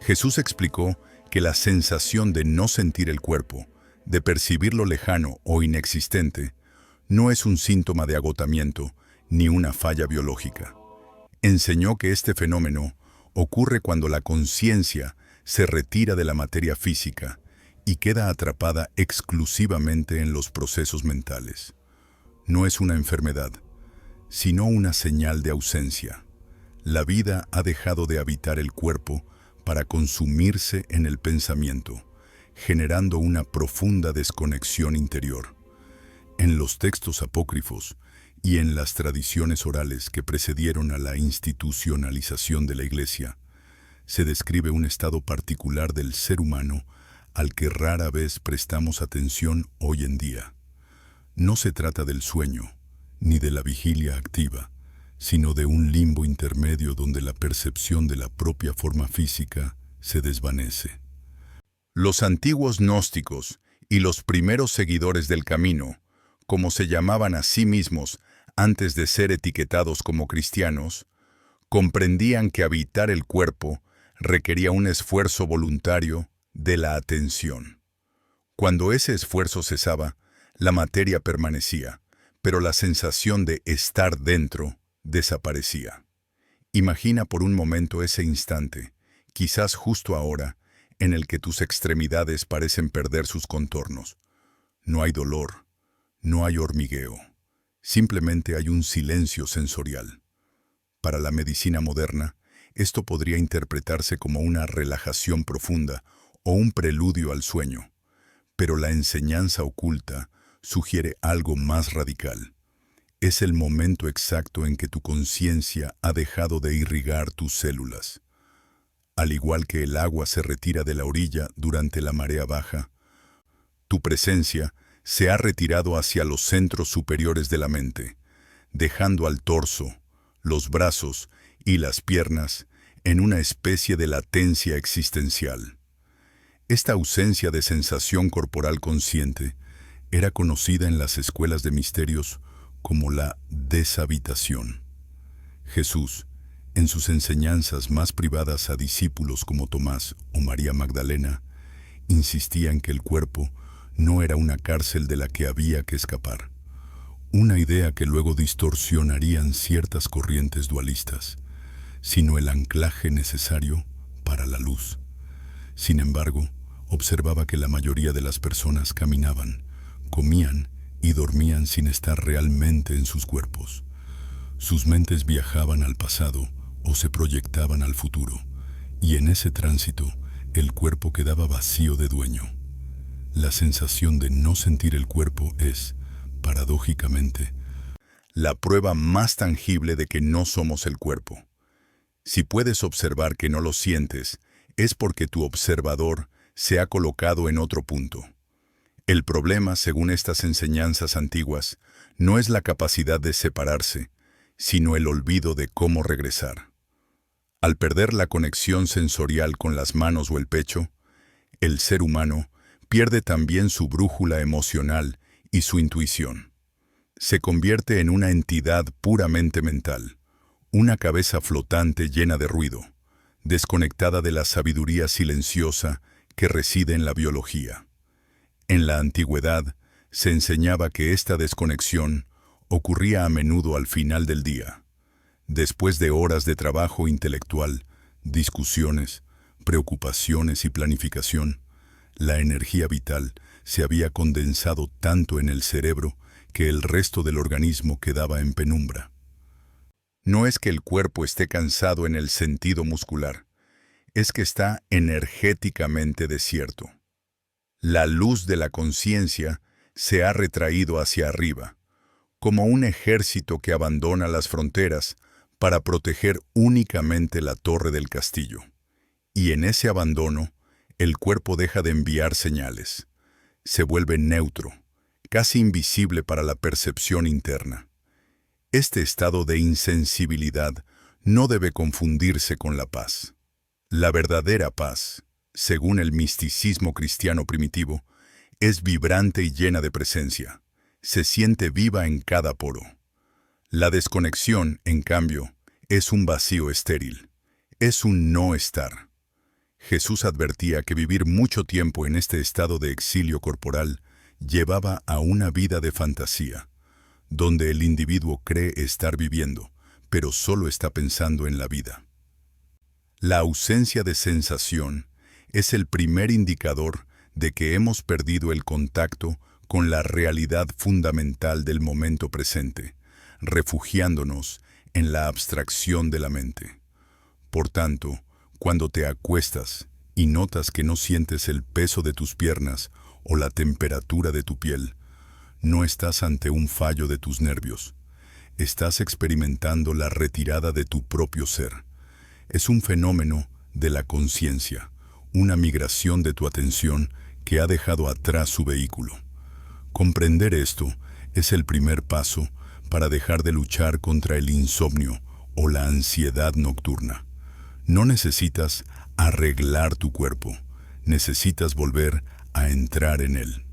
Jesús explicó que la sensación de no sentir el cuerpo, de percibirlo lejano o inexistente, no es un síntoma de agotamiento ni una falla biológica. Enseñó que este fenómeno ocurre cuando la conciencia se retira de la materia física y queda atrapada exclusivamente en los procesos mentales. No es una enfermedad, sino una señal de ausencia. La vida ha dejado de habitar el cuerpo para consumirse en el pensamiento, generando una profunda desconexión interior. En los textos apócrifos y en las tradiciones orales que precedieron a la institucionalización de la Iglesia, se describe un estado particular del ser humano al que rara vez prestamos atención hoy en día. No se trata del sueño, ni de la vigilia activa, sino de un limbo intermedio donde la percepción de la propia forma física se desvanece. Los antiguos gnósticos y los primeros seguidores del camino, como se llamaban a sí mismos antes de ser etiquetados como cristianos, comprendían que habitar el cuerpo requería un esfuerzo voluntario de la atención. Cuando ese esfuerzo cesaba, la materia permanecía, pero la sensación de estar dentro desaparecía. Imagina por un momento ese instante, quizás justo ahora, en el que tus extremidades parecen perder sus contornos. No hay dolor, no hay hormigueo, simplemente hay un silencio sensorial. Para la medicina moderna, esto podría interpretarse como una relajación profunda o un preludio al sueño, pero la enseñanza oculta sugiere algo más radical. Es el momento exacto en que tu conciencia ha dejado de irrigar tus células. Al igual que el agua se retira de la orilla durante la marea baja, tu presencia se ha retirado hacia los centros superiores de la mente, dejando al torso, los brazos y las piernas en una especie de latencia existencial. Esta ausencia de sensación corporal consciente era conocida en las escuelas de misterios como la deshabitación. Jesús, en sus enseñanzas más privadas a discípulos como Tomás o María Magdalena, insistía en que el cuerpo no era una cárcel de la que había que escapar, una idea que luego distorsionarían ciertas corrientes dualistas, sino el anclaje necesario para la luz. Sin embargo, observaba que la mayoría de las personas caminaban, comían y dormían sin estar realmente en sus cuerpos. Sus mentes viajaban al pasado o se proyectaban al futuro, y en ese tránsito el cuerpo quedaba vacío de dueño. La sensación de no sentir el cuerpo es, paradójicamente, la prueba más tangible de que no somos el cuerpo. Si puedes observar que no lo sientes, es porque tu observador se ha colocado en otro punto. El problema, según estas enseñanzas antiguas, no es la capacidad de separarse, sino el olvido de cómo regresar. Al perder la conexión sensorial con las manos o el pecho, el ser humano pierde también su brújula emocional y su intuición. Se convierte en una entidad puramente mental, una cabeza flotante llena de ruido, desconectada de la sabiduría silenciosa que reside en la biología. En la antigüedad se enseñaba que esta desconexión ocurría a menudo al final del día, después de horas de trabajo intelectual, discusiones, preocupaciones y planificación. La energía vital se había condensado tanto en el cerebro que el resto del organismo quedaba en penumbra. No es que el cuerpo esté cansado en el sentido muscular, es que está energéticamente desierto. La luz de la conciencia se ha retraído hacia arriba, como un ejército que abandona las fronteras para proteger únicamente la torre del castillo. Y en ese abandono, el cuerpo deja de enviar señales. Se vuelve neutro, casi invisible para la percepción interna. Este estado de insensibilidad no debe confundirse con la paz. La verdadera paz, según el misticismo cristiano primitivo, es vibrante y llena de presencia. Se siente viva en cada poro. La desconexión, en cambio, es un vacío estéril. Es un no estar. Jesús advertía que vivir mucho tiempo en este estado de exilio corporal llevaba a una vida de fantasía, donde el individuo cree estar viviendo, pero solo está pensando en la vida. La ausencia de sensación es el primer indicador de que hemos perdido el contacto con la realidad fundamental del momento presente, refugiándonos en la abstracción de la mente. Por tanto, cuando te acuestas y notas que no sientes el peso de tus piernas o la temperatura de tu piel, no estás ante un fallo de tus nervios. Estás experimentando la retirada de tu propio ser. Es un fenómeno de la conciencia, una migración de tu atención que ha dejado atrás su vehículo. Comprender esto es el primer paso para dejar de luchar contra el insomnio o la ansiedad nocturna. No necesitas arreglar tu cuerpo, necesitas volver a entrar en él.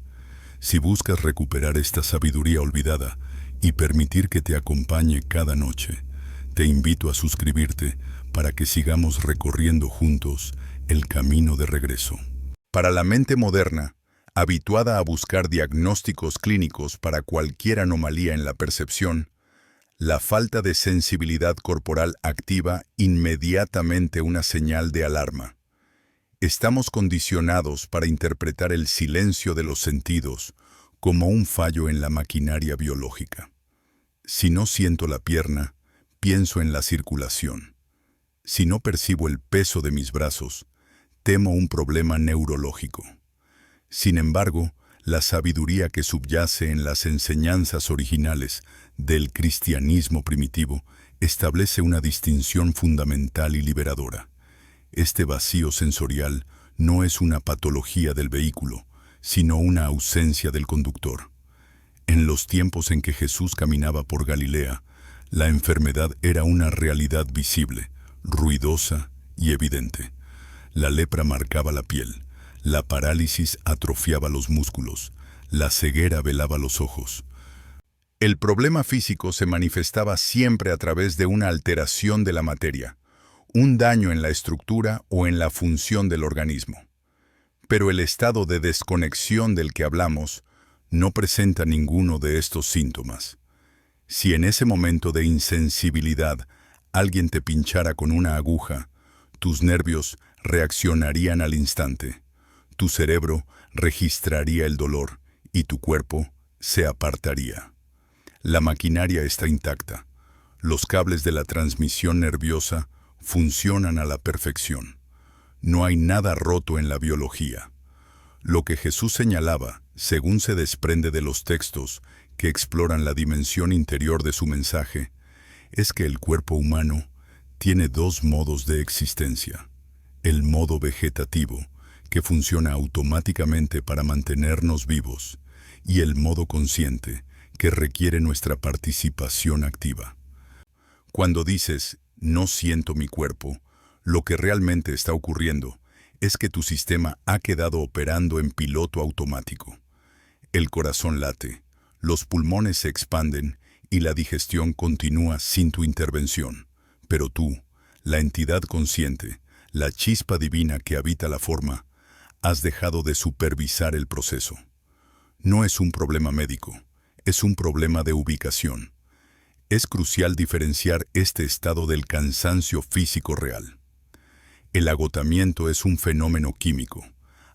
Si buscas recuperar esta sabiduría olvidada y permitir que te acompañe cada noche, te invito a suscribirte para que sigamos recorriendo juntos el camino de regreso. Para la mente moderna, habituada a buscar diagnósticos clínicos para cualquier anomalía en la percepción, la falta de sensibilidad corporal activa inmediatamente una señal de alarma. Estamos condicionados para interpretar el silencio de los sentidos como un fallo en la maquinaria biológica. Si no siento la pierna, pienso en la circulación. Si no percibo el peso de mis brazos, temo un problema neurológico. Sin embargo, la sabiduría que subyace en las enseñanzas originales del cristianismo primitivo establece una distinción fundamental y liberadora. Este vacío sensorial no es una patología del vehículo, sino una ausencia del conductor. En los tiempos en que Jesús caminaba por Galilea, la enfermedad era una realidad visible, ruidosa y evidente. La lepra marcaba la piel, la parálisis atrofiaba los músculos, la ceguera velaba los ojos. El problema físico se manifestaba siempre a través de una alteración de la materia, un daño en la estructura o en la función del organismo. Pero el estado de desconexión del que hablamos no presenta ninguno de estos síntomas. Si en ese momento de insensibilidad alguien te pinchara con una aguja, tus nervios reaccionarían al instante, tu cerebro registraría el dolor y tu cuerpo se apartaría. La maquinaria está intacta. Los cables de la transmisión nerviosa funcionan a la perfección. No hay nada roto en la biología. Lo que Jesús señalaba, según se desprende de los textos que exploran la dimensión interior de su mensaje, es que el cuerpo humano tiene dos modos de existencia. El modo vegetativo, que funciona automáticamente para mantenernos vivos, y el modo consciente, que requiere nuestra participación activa. Cuando dices, no siento mi cuerpo, lo que realmente está ocurriendo es que tu sistema ha quedado operando en piloto automático. El corazón late, los pulmones se expanden y la digestión continúa sin tu intervención. Pero tú, la entidad consciente, la chispa divina que habita la forma, has dejado de supervisar el proceso. No es un problema médico, es un problema de ubicación. Es crucial diferenciar este estado del cansancio físico real. El agotamiento es un fenómeno químico,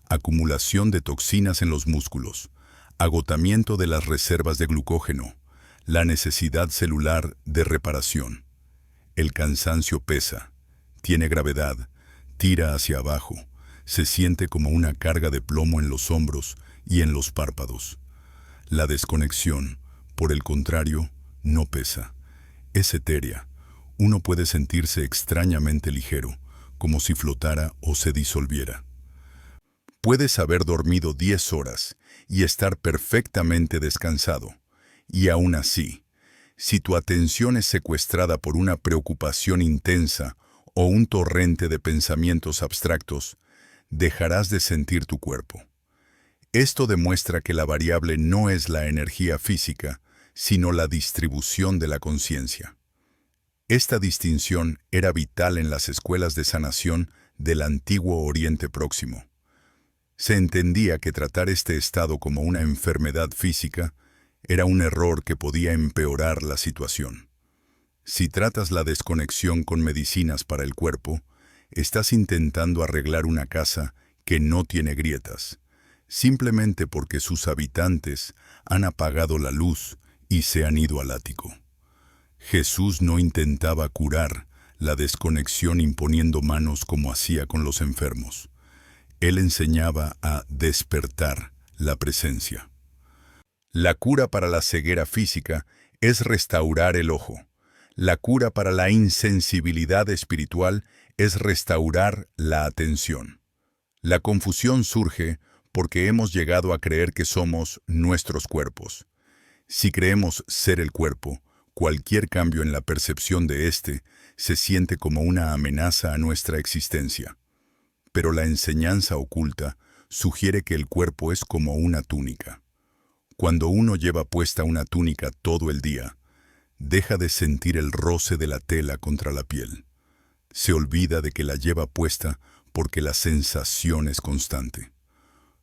acumulación de toxinas en los músculos, agotamiento de las reservas de glucógeno, la necesidad celular de reparación. El cansancio pesa, tiene gravedad, tira hacia abajo, se siente como una carga de plomo en los hombros y en los párpados. La desconexión, por el contrario, no pesa. Es etérea. Uno puede sentirse extrañamente ligero, como si flotara o se disolviera. Puedes haber dormido 10 horas y estar perfectamente descansado. Y aún así, si tu atención es secuestrada por una preocupación intensa o un torrente de pensamientos abstractos, dejarás de sentir tu cuerpo. Esto demuestra que la variable no es la energía física, sino la distribución de la conciencia. Esta distinción era vital en las escuelas de sanación del antiguo Oriente Próximo. Se entendía que tratar este estado como una enfermedad física era un error que podía empeorar la situación. Si tratas la desconexión con medicinas para el cuerpo, estás intentando arreglar una casa que no tiene grietas, simplemente porque sus habitantes han apagado la luz y se han ido al ático. Jesús no intentaba curar la desconexión imponiendo manos como hacía con los enfermos. Él enseñaba a despertar la presencia. La cura para la ceguera física es restaurar el ojo. La cura para la insensibilidad espiritual es restaurar la atención. La confusión surge porque hemos llegado a creer que somos nuestros cuerpos. Si creemos ser el cuerpo, cualquier cambio en la percepción de éste se siente como una amenaza a nuestra existencia. Pero la enseñanza oculta sugiere que el cuerpo es como una túnica. Cuando uno lleva puesta una túnica todo el día, deja de sentir el roce de la tela contra la piel. Se olvida de que la lleva puesta porque la sensación es constante.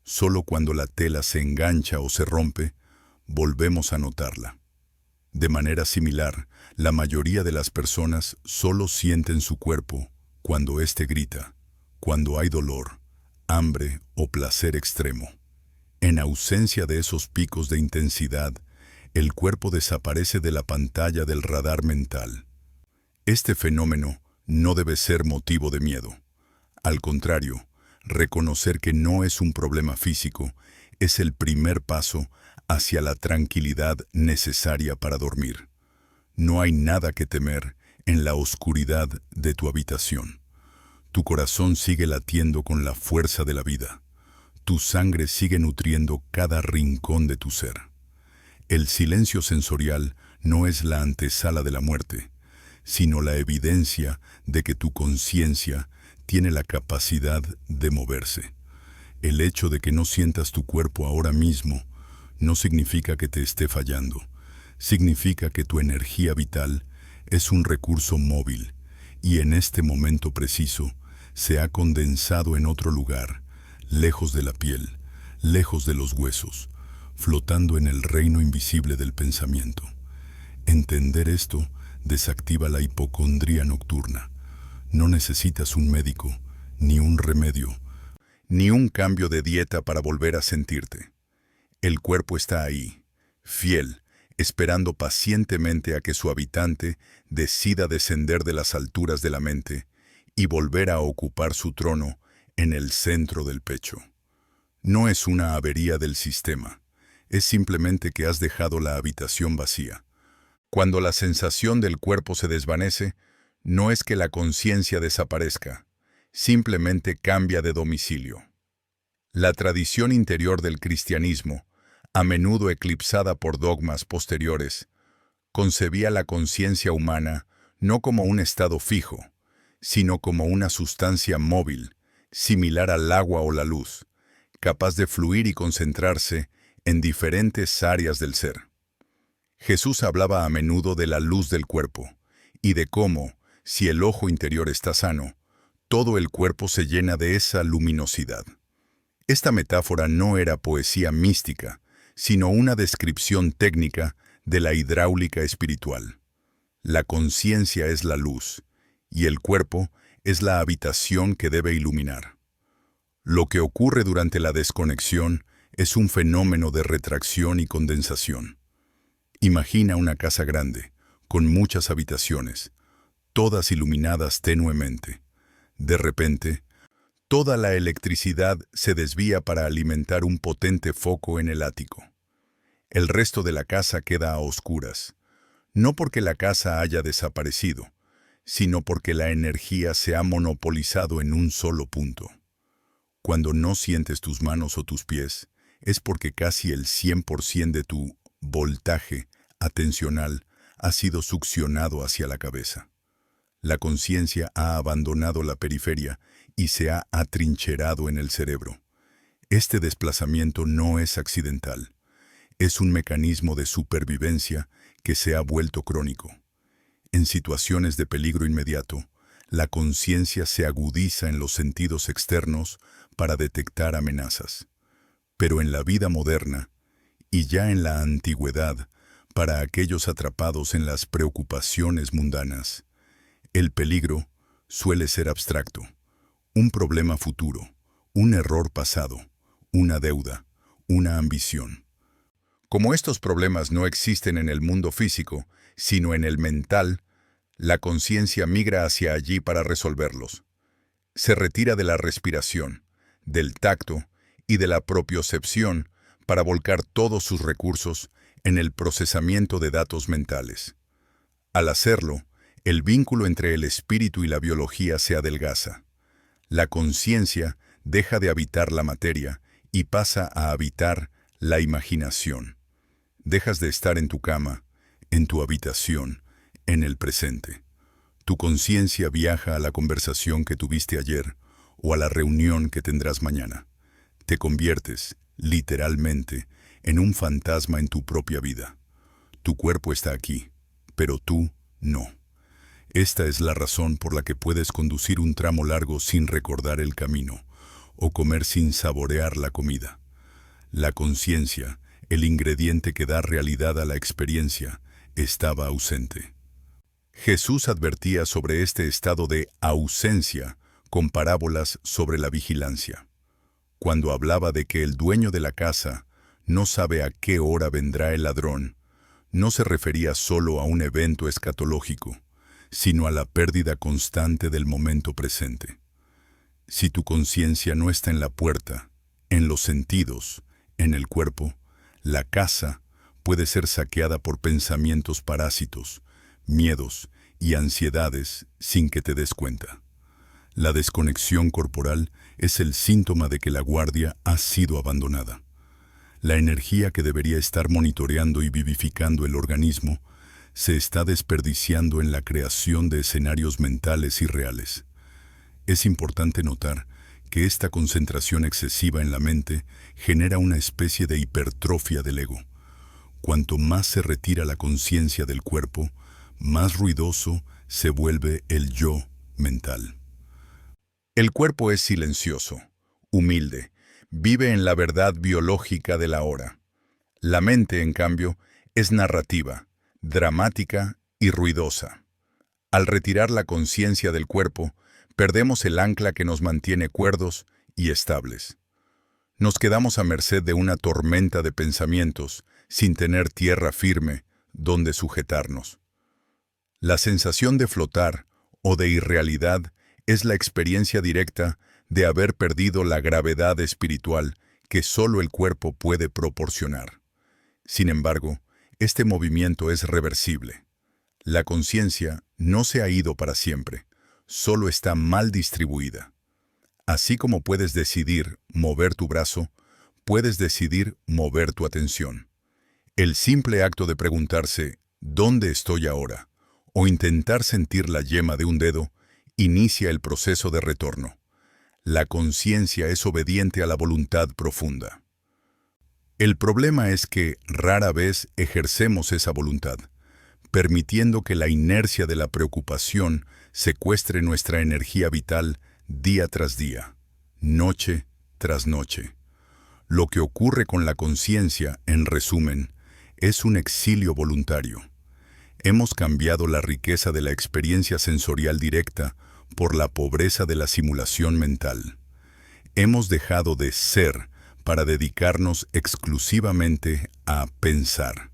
Solo cuando la tela se engancha o se rompe, volvemos a notarla. De manera similar, la mayoría de las personas solo sienten su cuerpo cuando éste grita, cuando hay dolor, hambre o placer extremo. En ausencia de esos picos de intensidad, el cuerpo desaparece de la pantalla del radar mental. Este fenómeno no debe ser motivo de miedo. Al contrario, reconocer que no es un problema físico es el primer paso hacia la tranquilidad necesaria para dormir. No hay nada que temer en la oscuridad de tu habitación. Tu corazón sigue latiendo con la fuerza de la vida. Tu sangre sigue nutriendo cada rincón de tu ser. El silencio sensorial no es la antesala de la muerte, sino la evidencia de que tu conciencia tiene la capacidad de moverse. El hecho de que no sientas tu cuerpo ahora mismo no significa que te esté fallando. Significa que tu energía vital es un recurso móvil y en este momento preciso se ha condensado en otro lugar, lejos de la piel, lejos de los huesos, flotando en el reino invisible del pensamiento. Entender esto desactiva la hipocondría nocturna. No necesitas un médico, ni un remedio, ni un cambio de dieta para volver a sentirte. El cuerpo está ahí, fiel, esperando pacientemente a que su habitante decida descender de las alturas de la mente y volver a ocupar su trono en el centro del pecho. No es una avería del sistema, es simplemente que has dejado la habitación vacía. Cuando la sensación del cuerpo se desvanece, no es que la conciencia desaparezca, simplemente cambia de domicilio. La tradición interior del cristianismo, a menudo eclipsada por dogmas posteriores, concebía la conciencia humana no como un estado fijo, sino como una sustancia móvil, similar al agua o la luz, capaz de fluir y concentrarse en diferentes áreas del ser. Jesús hablaba a menudo de la luz del cuerpo y de cómo, si el ojo interior está sano, todo el cuerpo se llena de esa luminosidad. Esta metáfora no era poesía mística, sino una descripción técnica de la hidráulica espiritual. La conciencia es la luz, y el cuerpo es la habitación que debe iluminar. Lo que ocurre durante la desconexión es un fenómeno de retracción y condensación. Imagina una casa grande, con muchas habitaciones, todas iluminadas tenuemente. De repente, toda la electricidad se desvía para alimentar un potente foco en el ático. El resto de la casa queda a oscuras, no porque la casa haya desaparecido, sino porque la energía se ha monopolizado en un solo punto. Cuando no sientes tus manos o tus pies, es porque casi el 100% de tu voltaje atencional ha sido succionado hacia la cabeza. La conciencia ha abandonado la periferia y se ha atrincherado en el cerebro. Este desplazamiento no es accidental. Es un mecanismo de supervivencia que se ha vuelto crónico. En situaciones de peligro inmediato, La conciencia se agudiza en los sentidos externos para detectar amenazas. Pero en la vida moderna, y ya en la antigüedad, para aquellos atrapados en las preocupaciones mundanas, el peligro suele ser abstracto, un problema futuro, un error pasado, una deuda, una ambición. Como estos problemas no existen en el mundo físico, sino en el mental, la conciencia migra hacia allí para resolverlos. Se retira de la respiración, del tacto y de la propiocepción para volcar todos sus recursos en el procesamiento de datos mentales. Al hacerlo, el vínculo entre el espíritu y la biología se adelgaza. La conciencia deja de habitar la materia y pasa a habitar la imaginación. Dejas de estar en tu cama, en tu habitación, en el presente. Tu conciencia viaja a la conversación que tuviste ayer o a la reunión que tendrás mañana. Te conviertes, literalmente, en un fantasma en tu propia vida. Tu cuerpo está aquí, pero tú no. Esta es la razón por la que puedes conducir un tramo largo sin recordar el camino, o comer sin saborear la comida. La conciencia, el ingrediente que da realidad a la experiencia, estaba ausente. Jesús advertía sobre este estado de ausencia con parábolas sobre la vigilancia. Cuando hablaba de que el dueño de la casa no sabe a qué hora vendrá el ladrón, no se refería solo a un evento escatológico, sino a la pérdida constante del momento presente. Si tu conciencia no está en la puerta, en los sentidos, en el cuerpo, la casa puede ser saqueada por pensamientos parásitos, miedos y ansiedades sin que te des cuenta. La desconexión corporal es el síntoma de que la guardia ha sido abandonada. La energía que debería estar monitoreando y vivificando el organismo se está desperdiciando en la creación de escenarios mentales irreales. Es importante notar que esta concentración excesiva en la mente genera una especie de hipertrofia del ego. Cuanto más se retira la conciencia del cuerpo, más ruidoso se vuelve el yo mental. El cuerpo es silencioso, humilde, vive en la verdad biológica de la hora. La mente, en cambio, es narrativa, dramática y ruidosa. Al retirar la conciencia del cuerpo, perdemos el ancla que nos mantiene cuerdos y estables. Nos quedamos a merced de una tormenta de pensamientos, sin tener tierra firme donde sujetarnos. La sensación de flotar o de irrealidad es la experiencia directa de haber perdido la gravedad espiritual que solo el cuerpo puede proporcionar. Sin embargo, este movimiento es reversible. La conciencia no se ha ido para siempre, solo está mal distribuida. Así como puedes decidir mover tu brazo, puedes decidir mover tu atención. El simple acto de preguntarse ¿dónde estoy ahora? O intentar sentir la yema de un dedo inicia el proceso de retorno. La conciencia es obediente a la voluntad profunda. El problema es que rara vez ejercemos esa voluntad, permitiendo que la inercia de la preocupación secuestre nuestra energía vital día tras día, noche tras noche. Lo que ocurre con la conciencia, en resumen, es un exilio voluntario. Hemos cambiado la riqueza de la experiencia sensorial directa por la pobreza de la simulación mental. Hemos dejado de ser para dedicarnos exclusivamente a pensar.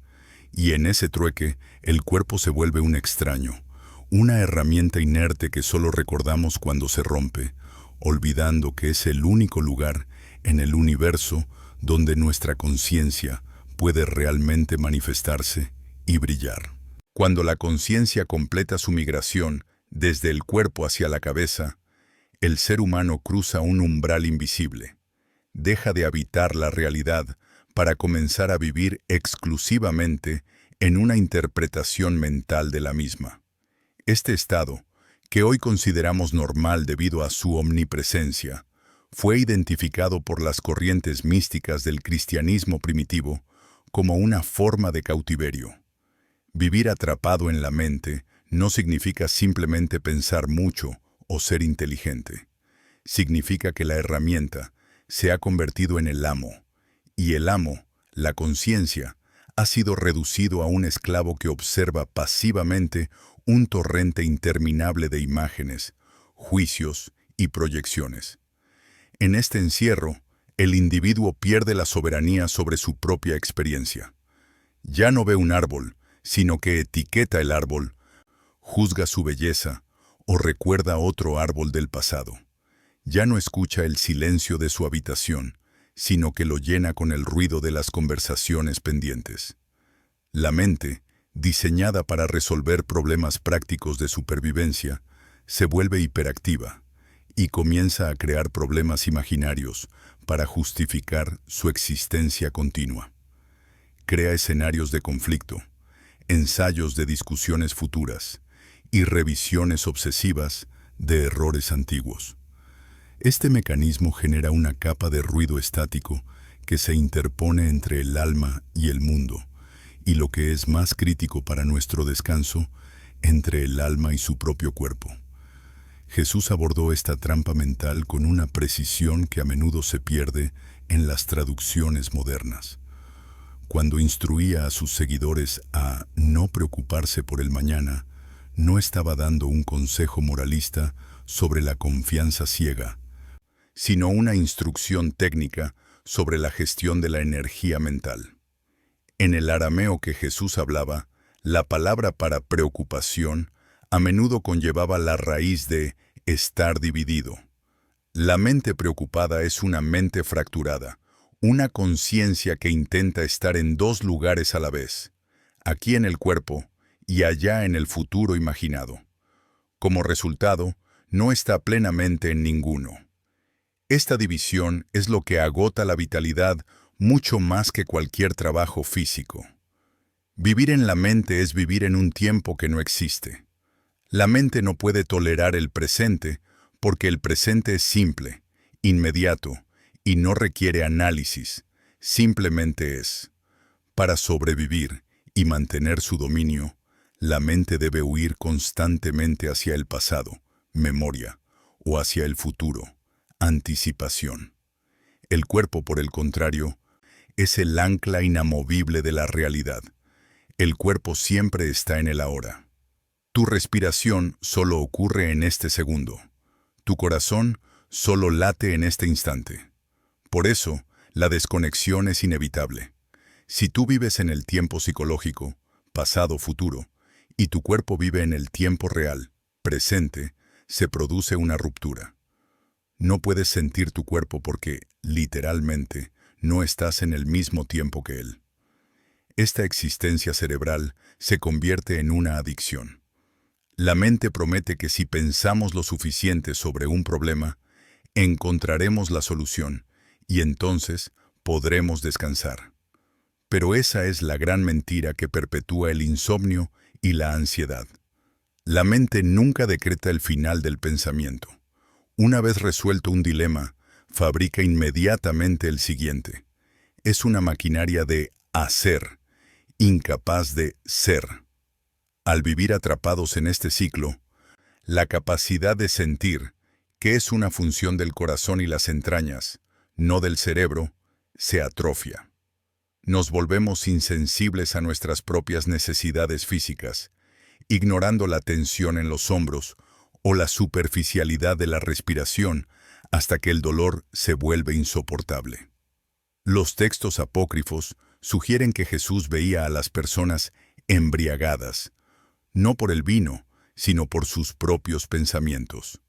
Y en ese trueque, el cuerpo se vuelve un extraño, una herramienta inerte que solo recordamos cuando se rompe, olvidando que es el único lugar en el universo donde nuestra conciencia puede realmente manifestarse y brillar. Cuando la conciencia completa su migración desde el cuerpo hacia la cabeza, el ser humano cruza un umbral invisible. Deja de habitar la realidad para comenzar a vivir exclusivamente en una interpretación mental de la misma. Este estado, que hoy consideramos normal debido a su omnipresencia, fue identificado por las corrientes místicas del cristianismo primitivo como una forma de cautiverio. Vivir atrapado en la mente no significa simplemente pensar mucho o ser inteligente. Significa que la herramienta se ha convertido en el amo, y el amo, la conciencia, ha sido reducido a un esclavo que observa pasivamente un torrente interminable de imágenes, juicios y proyecciones. En este encierro, el individuo pierde la soberanía sobre su propia experiencia. Ya no ve un árbol, sino que etiqueta el árbol, juzga su belleza o recuerda otro árbol del pasado. Ya no escucha el silencio de su habitación, sino que lo llena con el ruido de las conversaciones pendientes. La mente, diseñada para resolver problemas prácticos de supervivencia, se vuelve hiperactiva y comienza a crear problemas imaginarios para justificar su existencia continua. Crea escenarios de conflicto, ensayos de discusiones futuras y revisiones obsesivas de errores antiguos. Este mecanismo genera una capa de ruido estático que se interpone entre el alma y el mundo, y lo que es más crítico para nuestro descanso, entre el alma y su propio cuerpo. Jesús abordó esta trampa mental con una precisión que a menudo se pierde en las traducciones modernas. Cuando instruía a sus seguidores a no preocuparse por el mañana, no estaba dando un consejo moralista sobre la confianza ciega, sino una instrucción técnica sobre la gestión de la energía mental. En el arameo que Jesús hablaba, la palabra para preocupación a menudo conllevaba la raíz de estar dividido. La mente preocupada es una mente fracturada, una conciencia que intenta estar en dos lugares a la vez, aquí en el cuerpo y allá en el futuro imaginado. Como resultado, no está plenamente en ninguno. Esta división es lo que agota la vitalidad mucho más que cualquier trabajo físico. Vivir en la mente es vivir en un tiempo que no existe. La mente no puede tolerar el presente porque el presente es simple, inmediato y no requiere análisis, simplemente es. Para sobrevivir y mantener su dominio, la mente debe huir constantemente hacia el pasado, memoria, o hacia el futuro, anticipación. El cuerpo, por el contrario, es el ancla inamovible de la realidad. El cuerpo siempre está en el ahora. Tu respiración solo ocurre en este segundo. Tu corazón solo late en este instante. Por eso, la desconexión es inevitable. Si tú vives en el tiempo psicológico, pasado, futuro, y tu cuerpo vive en el tiempo real, presente, se produce una ruptura. No puedes sentir tu cuerpo porque, literalmente, no estás en el mismo tiempo que él. Esta existencia cerebral se convierte en una adicción. La mente promete que si pensamos lo suficiente sobre un problema, encontraremos la solución y entonces podremos descansar. Pero esa es la gran mentira que perpetúa el insomnio y la ansiedad. La mente nunca decreta el final del pensamiento. Una vez resuelto un dilema, fabrica inmediatamente el siguiente. Es una maquinaria de hacer, incapaz de ser. Al vivir atrapados en este ciclo, la capacidad de sentir, que es una función del corazón y las entrañas, no del cerebro, se atrofia. Nos volvemos insensibles a nuestras propias necesidades físicas, ignorando la tensión en los hombros o la superficialidad de la respiración hasta que el dolor se vuelve insoportable. Los textos apócrifos sugieren que Jesús veía a las personas embriagadas, no por el vino, sino por sus propios pensamientos.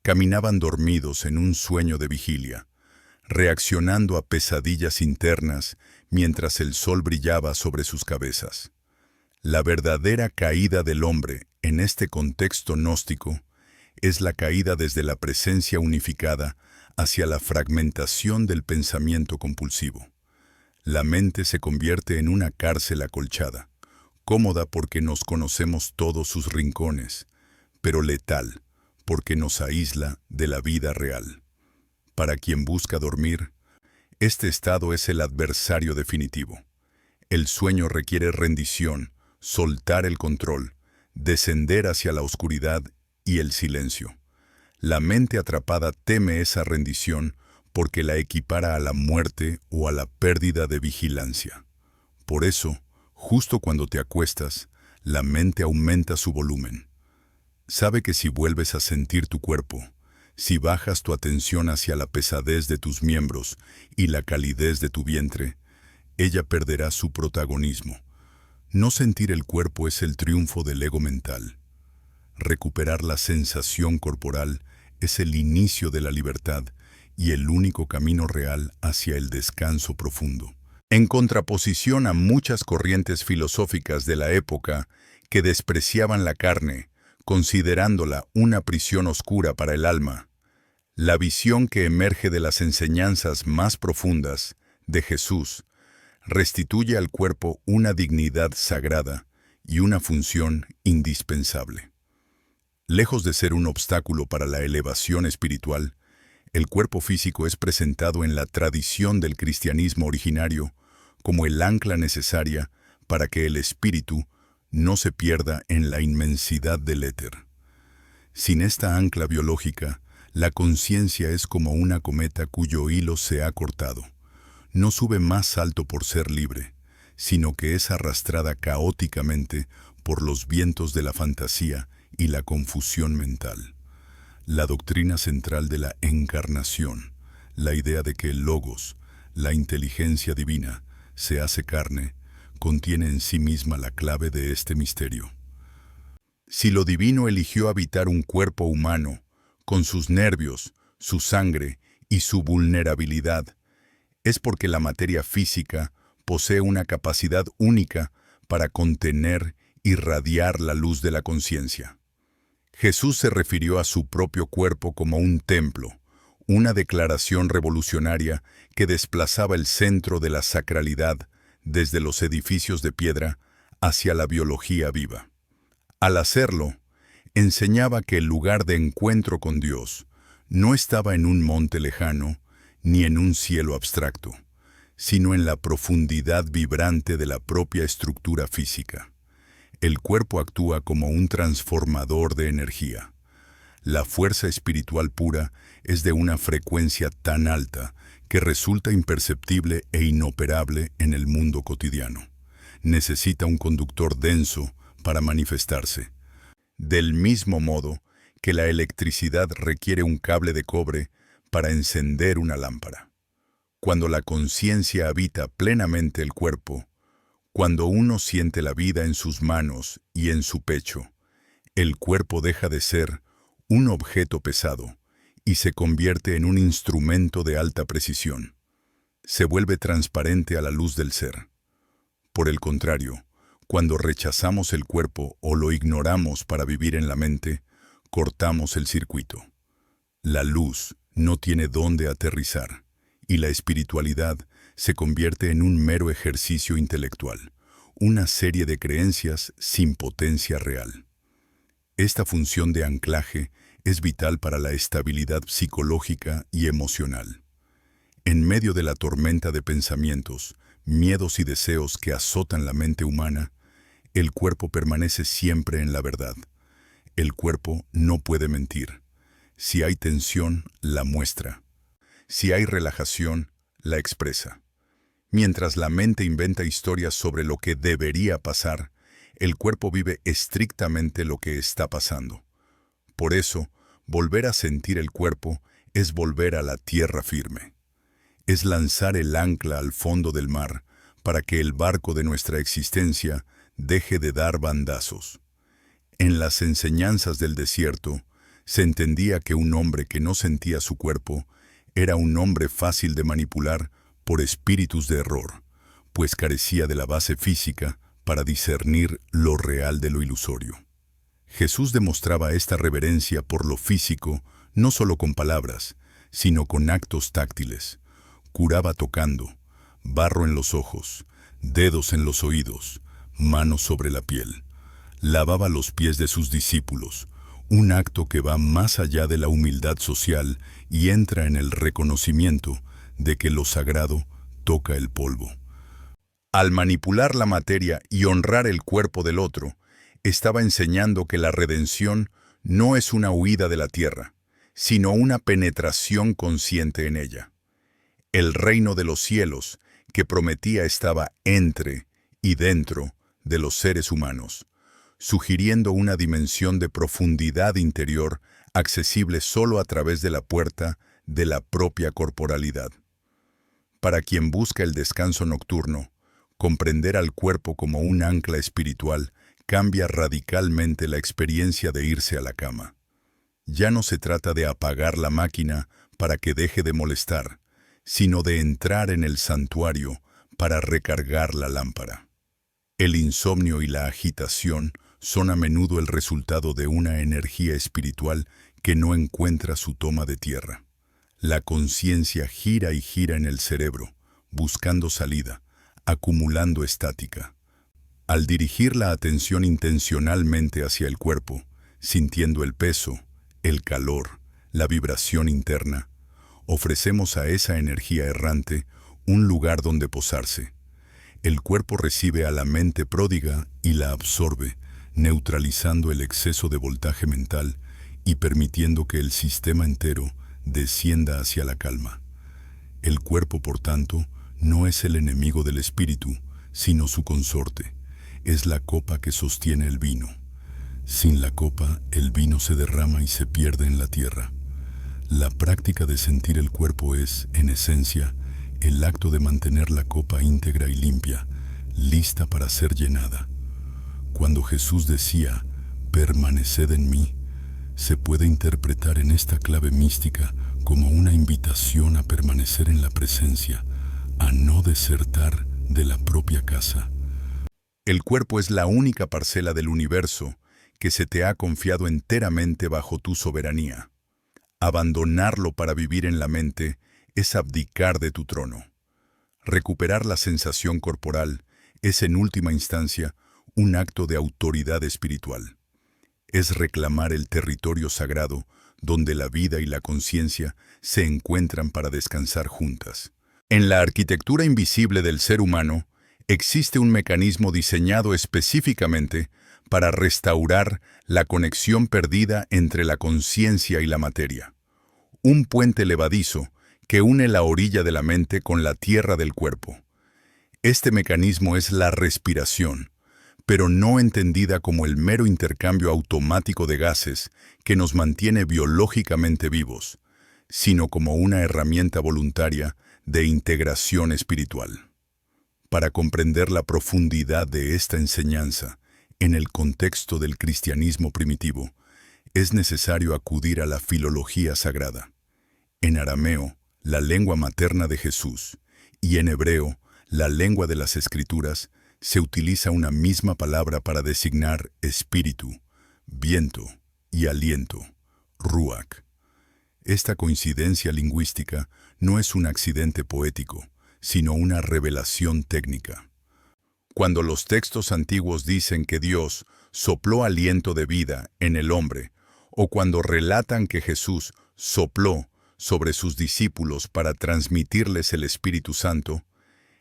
Caminaban dormidos en un sueño de vigilia, reaccionando a pesadillas internas mientras el sol brillaba sobre sus cabezas. La verdadera caída del hombre en este contexto gnóstico es la caída desde la presencia unificada hacia la fragmentación del pensamiento compulsivo. La mente se convierte en una cárcel acolchada, cómoda porque nos conocemos todos sus rincones, pero letal porque nos aísla de la vida real. Para quien busca dormir, este estado es el adversario definitivo. El sueño requiere rendición, soltar el control, descender hacia la oscuridad y el silencio. La mente atrapada teme esa rendición porque la equipara a la muerte o a la pérdida de vigilancia. Por eso, justo cuando te acuestas, la mente aumenta su volumen. Sabe que si vuelves a sentir tu cuerpo, si bajas tu atención hacia la pesadez de tus miembros y la calidez de tu vientre, ella perderá su protagonismo. No sentir el cuerpo es el triunfo del ego mental. Recuperar la sensación corporal es el inicio de la libertad y el único camino real hacia el descanso profundo. En contraposición a muchas corrientes filosóficas de la época que despreciaban la carne, considerándola una prisión oscura para el alma, la visión que emerge de las enseñanzas más profundas de Jesús restituye al cuerpo una dignidad sagrada y una función indispensable. Lejos de ser un obstáculo para la elevación espiritual, el cuerpo físico es presentado en la tradición del cristianismo originario como el ancla necesaria para que el espíritu no se pierda en la inmensidad del éter. Sin esta ancla biológica, la conciencia es como una cometa cuyo hilo se ha cortado. No sube más alto por ser libre, sino que es arrastrada caóticamente por los vientos de la fantasía y la confusión mental. La doctrina central de la encarnación, la idea de que el logos, la inteligencia divina, se hace carne, contiene en sí misma la clave de este misterio. Si lo divino eligió habitar un cuerpo humano, con sus nervios, su sangre y su vulnerabilidad, es porque la materia física posee una capacidad única para contener y radiar la luz de la conciencia. Jesús se refirió a su propio cuerpo como un templo, una declaración revolucionaria que desplazaba el centro de la sacralidad desde los edificios de piedra hacia la biología viva. Al hacerlo, enseñaba que el lugar de encuentro con Dios no estaba en un monte lejano ni en un cielo abstracto, sino en la profundidad vibrante de la propia estructura física. El cuerpo actúa como un transformador de energía. La fuerza espiritual pura es de una frecuencia tan alta que resulta imperceptible e inoperable en el mundo cotidiano. Necesita un conductor denso para manifestarse. Del mismo modo que la electricidad requiere un cable de cobre para encender una lámpara. Cuando la conciencia habita plenamente el cuerpo, cuando uno siente la vida en sus manos y en su pecho, el cuerpo deja de ser un objeto pesado y se convierte en un instrumento de alta precisión. Se vuelve transparente a la luz del ser. Por el contrario, cuando rechazamos el cuerpo o lo ignoramos para vivir en la mente, cortamos el circuito. La luz no tiene dónde aterrizar, y la espiritualidad se convierte en un mero ejercicio intelectual, una serie de creencias sin potencia real. Esta función de anclaje es vital para la estabilidad psicológica y emocional. En medio de la tormenta de pensamientos, miedos y deseos que azotan la mente humana, el cuerpo permanece siempre en la verdad. El cuerpo no puede mentir. Si hay tensión, la muestra. Si hay relajación, la expresa. Mientras la mente inventa historias sobre lo que debería pasar, el cuerpo vive estrictamente lo que está pasando. Por eso, volver a sentir el cuerpo es volver a la tierra firme. Es lanzar el ancla al fondo del mar para que el barco de nuestra existencia deje de dar bandazos. En las enseñanzas del desierto, se entendía que un hombre que no sentía su cuerpo era un hombre fácil de manipular por espíritus de error, pues carecía de la base física para discernir lo real de lo ilusorio. Jesús demostraba esta reverencia por lo físico no solo con palabras, sino con actos táctiles. Curaba tocando, barro en los ojos, dedos en los oídos, manos sobre la piel. Lavaba los pies de sus discípulos, un acto que va más allá de la humildad social y entra en el reconocimiento de que lo sagrado toca el polvo. Al manipular la materia y honrar el cuerpo del otro, estaba enseñando que la redención no es una huida de la tierra, sino una penetración consciente en ella. El reino de los cielos que prometía estaba entre y dentro de los seres humanos, sugiriendo una dimensión de profundidad interior accesible solo a través de la puerta de la propia corporalidad. Para quien busca el descanso nocturno, comprender al cuerpo como un ancla espiritual cambia radicalmente la experiencia de irse a la cama. Ya no se trata de apagar la máquina para que deje de molestar, sino de entrar en el santuario para recargar la lámpara. El insomnio y la agitación son a menudo el resultado de una energía espiritual que no encuentra su toma de tierra. La conciencia gira y gira en el cerebro, buscando salida, acumulando estática. Al dirigir la atención intencionalmente hacia el cuerpo, sintiendo el peso, el calor, la vibración interna, ofrecemos a esa energía errante un lugar donde posarse. El cuerpo recibe a la mente pródiga y la absorbe, neutralizando el exceso de voltaje mental y permitiendo que el sistema entero descienda hacia la calma. El cuerpo, por tanto, no es el enemigo del espíritu, sino su consorte. Es la copa que sostiene el vino. Sin la copa, el vino se derrama y se pierde en la tierra. La práctica de sentir el cuerpo es, en esencia, el acto de mantener la copa íntegra y limpia, lista para ser llenada. Cuando Jesús decía, «Permaneced en mí», se puede interpretar en esta clave mística como una invitación a permanecer en la presencia, a no desertar de la propia casa. El cuerpo es la única parcela del universo que se te ha confiado enteramente bajo tu soberanía. Abandonarlo para vivir en la mente es abdicar de tu trono. Recuperar la sensación corporal es en última instancia un acto de autoridad espiritual. Es reclamar el territorio sagrado donde la vida y la conciencia se encuentran para descansar juntas. En la arquitectura invisible del ser humano existe un mecanismo diseñado específicamente para restaurar la conexión perdida entre la conciencia y la materia. Un puente levadizo que une la orilla de la mente con la tierra del cuerpo. Este mecanismo es la respiración, pero no entendida como el mero intercambio automático de gases que nos mantiene biológicamente vivos, sino como una herramienta voluntaria de integración espiritual. Para comprender la profundidad de esta enseñanza en el contexto del cristianismo primitivo, es necesario acudir a la filología sagrada. En arameo, la lengua materna de Jesús, y en hebreo, la lengua de las Escrituras, se utiliza una misma palabra para designar espíritu, viento y aliento, ruach. Esta coincidencia lingüística no es un accidente poético, sino una revelación técnica. Cuando los textos antiguos dicen que Dios sopló aliento de vida en el hombre, o cuando relatan que Jesús sopló sobre sus discípulos para transmitirles el Espíritu Santo,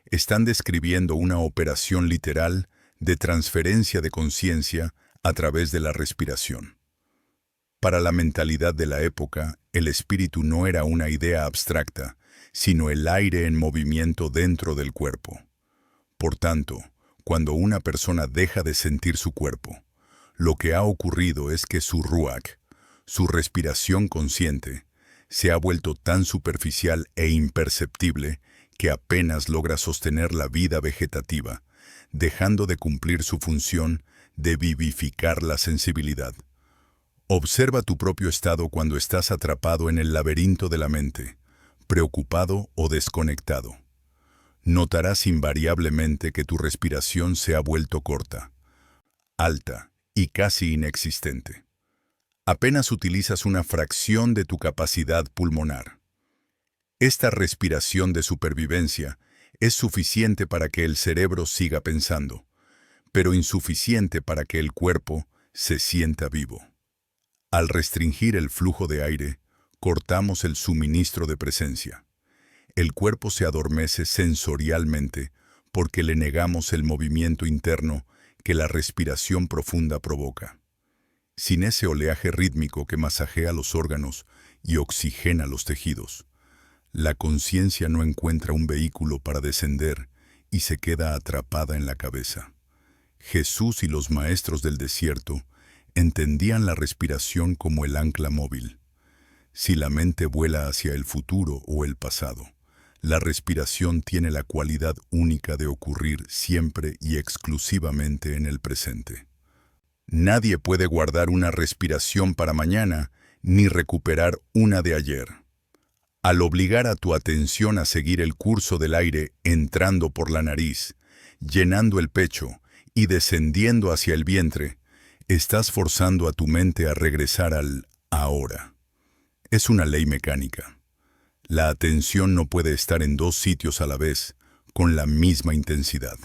están describiendo una operación literal de transferencia de conciencia a través de la respiración. Para la mentalidad de la época, el espíritu no era una idea abstracta, sino el aire en movimiento dentro del cuerpo. Por tanto, cuando una persona deja de sentir su cuerpo, lo que ha ocurrido es que su ruach, su respiración consciente, se ha vuelto tan superficial e imperceptible que apenas logra sostener la vida vegetativa, dejando de cumplir su función de vivificar la sensibilidad. Observa tu propio estado cuando estás atrapado en el laberinto de la mente, preocupado o desconectado. Notarás invariablemente que tu respiración se ha vuelto corta, alta y casi inexistente. Apenas utilizas una fracción de tu capacidad pulmonar. Esta respiración de supervivencia es suficiente para que el cerebro siga pensando, pero insuficiente para que el cuerpo se sienta vivo. Al restringir el flujo de aire, cortamos el suministro de presencia. El cuerpo se adormece sensorialmente porque le negamos el movimiento interno que la respiración profunda provoca. Sin ese oleaje rítmico que masajea los órganos y oxigena los tejidos. La conciencia no encuentra un vehículo para descender y se queda atrapada en la cabeza. Jesús y los maestros del desierto entendían la respiración como el ancla móvil. Si la mente vuela hacia el futuro o el pasado, la respiración tiene la cualidad única de ocurrir siempre y exclusivamente en el presente. Nadie puede guardar una respiración para mañana ni recuperar una de ayer. Al obligar a tu atención a seguir el curso del aire entrando por la nariz, llenando el pecho y descendiendo hacia el vientre, estás forzando a tu mente a regresar al ahora. Es una ley mecánica. La atención no puede estar en dos sitios a la vez, con la misma intensidad.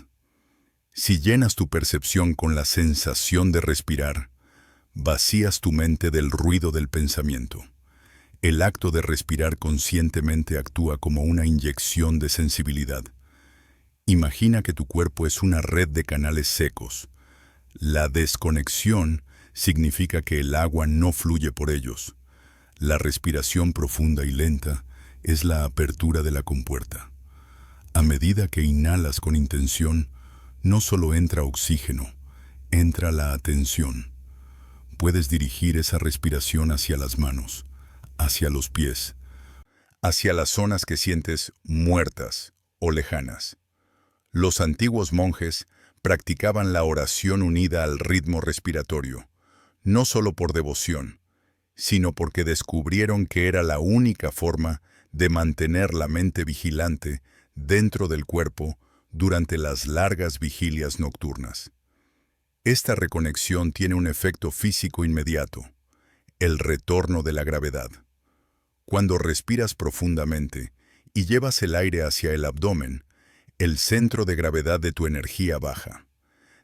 Si llenas tu percepción con la sensación de respirar, vacías tu mente del ruido del pensamiento. El acto de respirar conscientemente actúa como una inyección de sensibilidad. Imagina que tu cuerpo es una red de canales secos. La desconexión significa que el agua no fluye por ellos. La respiración profunda y lenta es la apertura de la compuerta. A medida que inhalas con intención, no solo entra oxígeno, entra la atención. Puedes dirigir esa respiración hacia las manos, hacia los pies, hacia las zonas que sientes muertas o lejanas. Los antiguos monjes practicaban la oración unida al ritmo respiratorio, no solo por devoción, sino porque descubrieron que era la única forma de mantener la mente vigilante dentro del cuerpo durante las largas vigilias nocturnas. Esta reconexión tiene un efecto físico inmediato, el retorno de la gravedad. Cuando respiras profundamente y llevas el aire hacia el abdomen, el centro de gravedad de tu energía baja.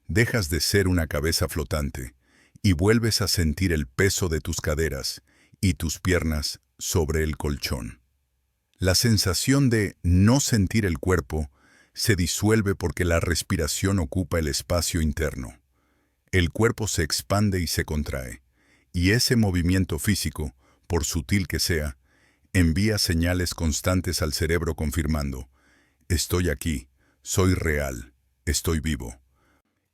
Dejas de ser una cabeza flotante y vuelves a sentir el peso de tus caderas y tus piernas sobre el colchón. La sensación de no sentir el cuerpo se disuelve porque la respiración ocupa el espacio interno. El cuerpo se expande y se contrae, y ese movimiento físico, por sutil que sea, envía señales constantes al cerebro confirmando: estoy aquí, soy real, estoy vivo.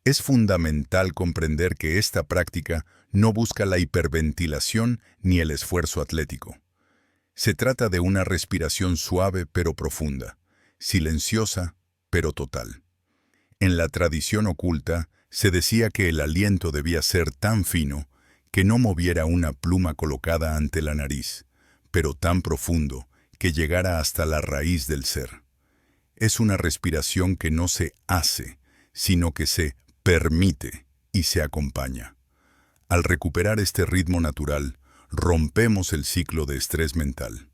Es fundamental comprender que esta práctica no busca la hiperventilación ni el esfuerzo atlético. Se trata de una respiración suave pero profunda, silenciosa pero total. En la tradición oculta se decía que el aliento debía ser tan fino que no moviera una pluma colocada ante la nariz, pero tan profundo que llegara hasta la raíz del ser. Es una respiración que no se hace, sino que se permite y se acompaña. Al recuperar este ritmo natural, rompemos el ciclo de estrés mental.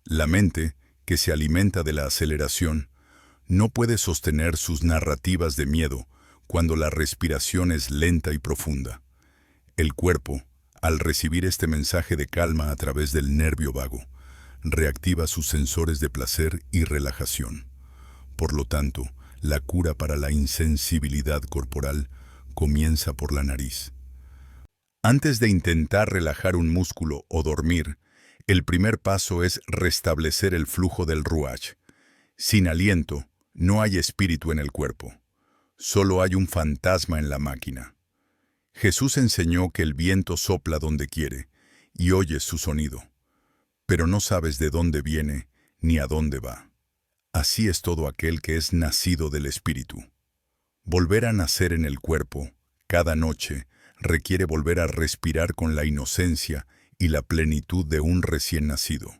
La mente, que se alimenta de la aceleración, no puede sostener sus narrativas de miedo cuando la respiración es lenta y profunda. El cuerpo, al recibir este mensaje de calma a través del nervio vago, reactiva sus sensores de placer y relajación. Por lo tanto, la cura para la insensibilidad corporal comienza por la nariz. Antes de intentar relajar un músculo o dormir, el primer paso es restablecer el flujo del ruach. Sin aliento, no hay espíritu en el cuerpo. Solo hay un fantasma en la máquina. Jesús enseñó que el viento sopla donde quiere y oyes su sonido, pero no sabes de dónde viene ni a dónde va. Así es todo aquel que es nacido del espíritu. Volver a nacer en el cuerpo, cada noche, requiere volver a respirar con la inocencia y la plenitud de un recién nacido,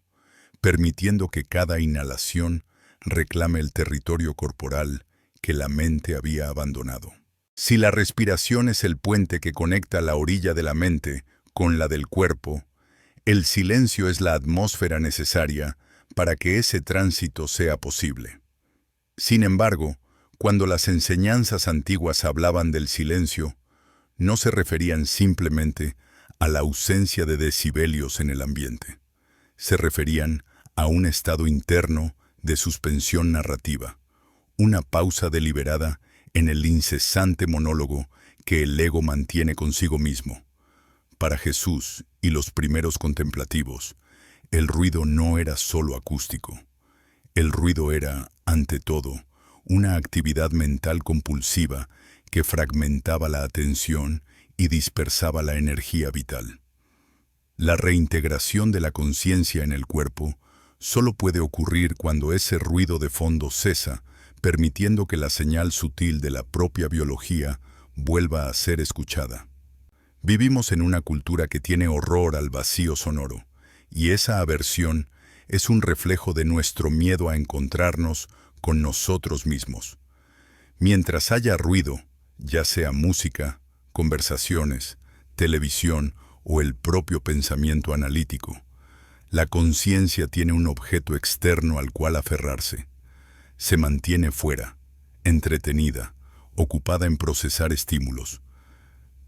permitiendo que cada inhalación reclame el territorio corporal que la mente había abandonado. Si la respiración es el puente que conecta la orilla de la mente con la del cuerpo, el silencio es la atmósfera necesaria para que ese tránsito sea posible. Sin embargo, cuando las enseñanzas antiguas hablaban del silencio, no se referían simplemente a la ausencia de decibelios en el ambiente. Se referían a un estado interno de suspensión narrativa, una pausa deliberada en el incesante monólogo que el ego mantiene consigo mismo. Para Jesús y los primeros contemplativos, El ruido no era solo acústico. El ruido era, ante todo, una actividad mental compulsiva que fragmentaba la atención y dispersaba la energía vital. La reintegración de la conciencia en el cuerpo solo puede ocurrir cuando ese ruido de fondo cesa, permitiendo que la señal sutil de la propia biología vuelva a ser escuchada. Vivimos en una cultura que tiene horror al vacío sonoro, y esa aversión es un reflejo de nuestro miedo a encontrarnos con nosotros mismos. Mientras haya ruido, ya sea música, conversaciones, televisión o el propio pensamiento analítico, la conciencia tiene un objeto externo al cual aferrarse. Se mantiene fuera, entretenida, ocupada en procesar estímulos.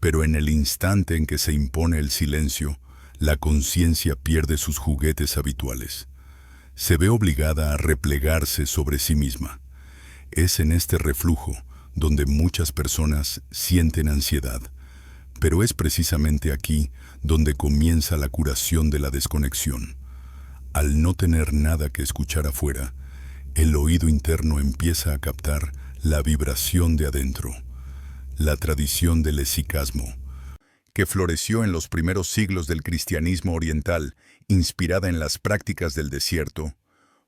Pero en el instante en que se impone el silencio, la conciencia pierde sus juguetes habituales. Se ve obligada a replegarse sobre sí misma. Es en este reflujo donde muchas personas sienten ansiedad, pero es precisamente aquí donde comienza la curación de la desconexión. Al no tener nada que escuchar afuera, el oído interno empieza a captar la vibración de adentro. La tradición del esicasmo, que floreció en los primeros siglos del cristianismo oriental, inspirada en las prácticas del desierto,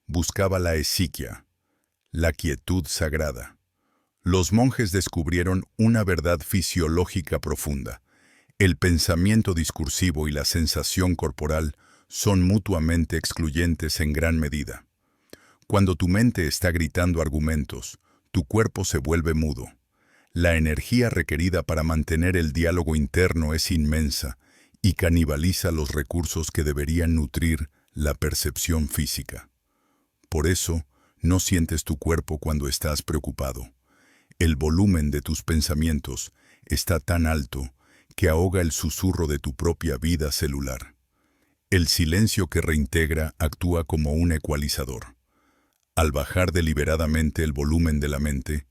buscaba la esiquia, la quietud sagrada. Los monjes descubrieron una verdad fisiológica profunda. El pensamiento discursivo y la sensación corporal son mutuamente excluyentes en gran medida. Cuando tu mente está gritando argumentos, tu cuerpo se vuelve mudo. La energía requerida para mantener el diálogo interno es inmensa y canibaliza los recursos que deberían nutrir la percepción física. Por eso, no sientes tu cuerpo cuando estás preocupado. El volumen de tus pensamientos está tan alto que ahoga el susurro de tu propia vida celular. El silencio que reintegra actúa como un ecualizador. Al bajar deliberadamente el volumen de la mente,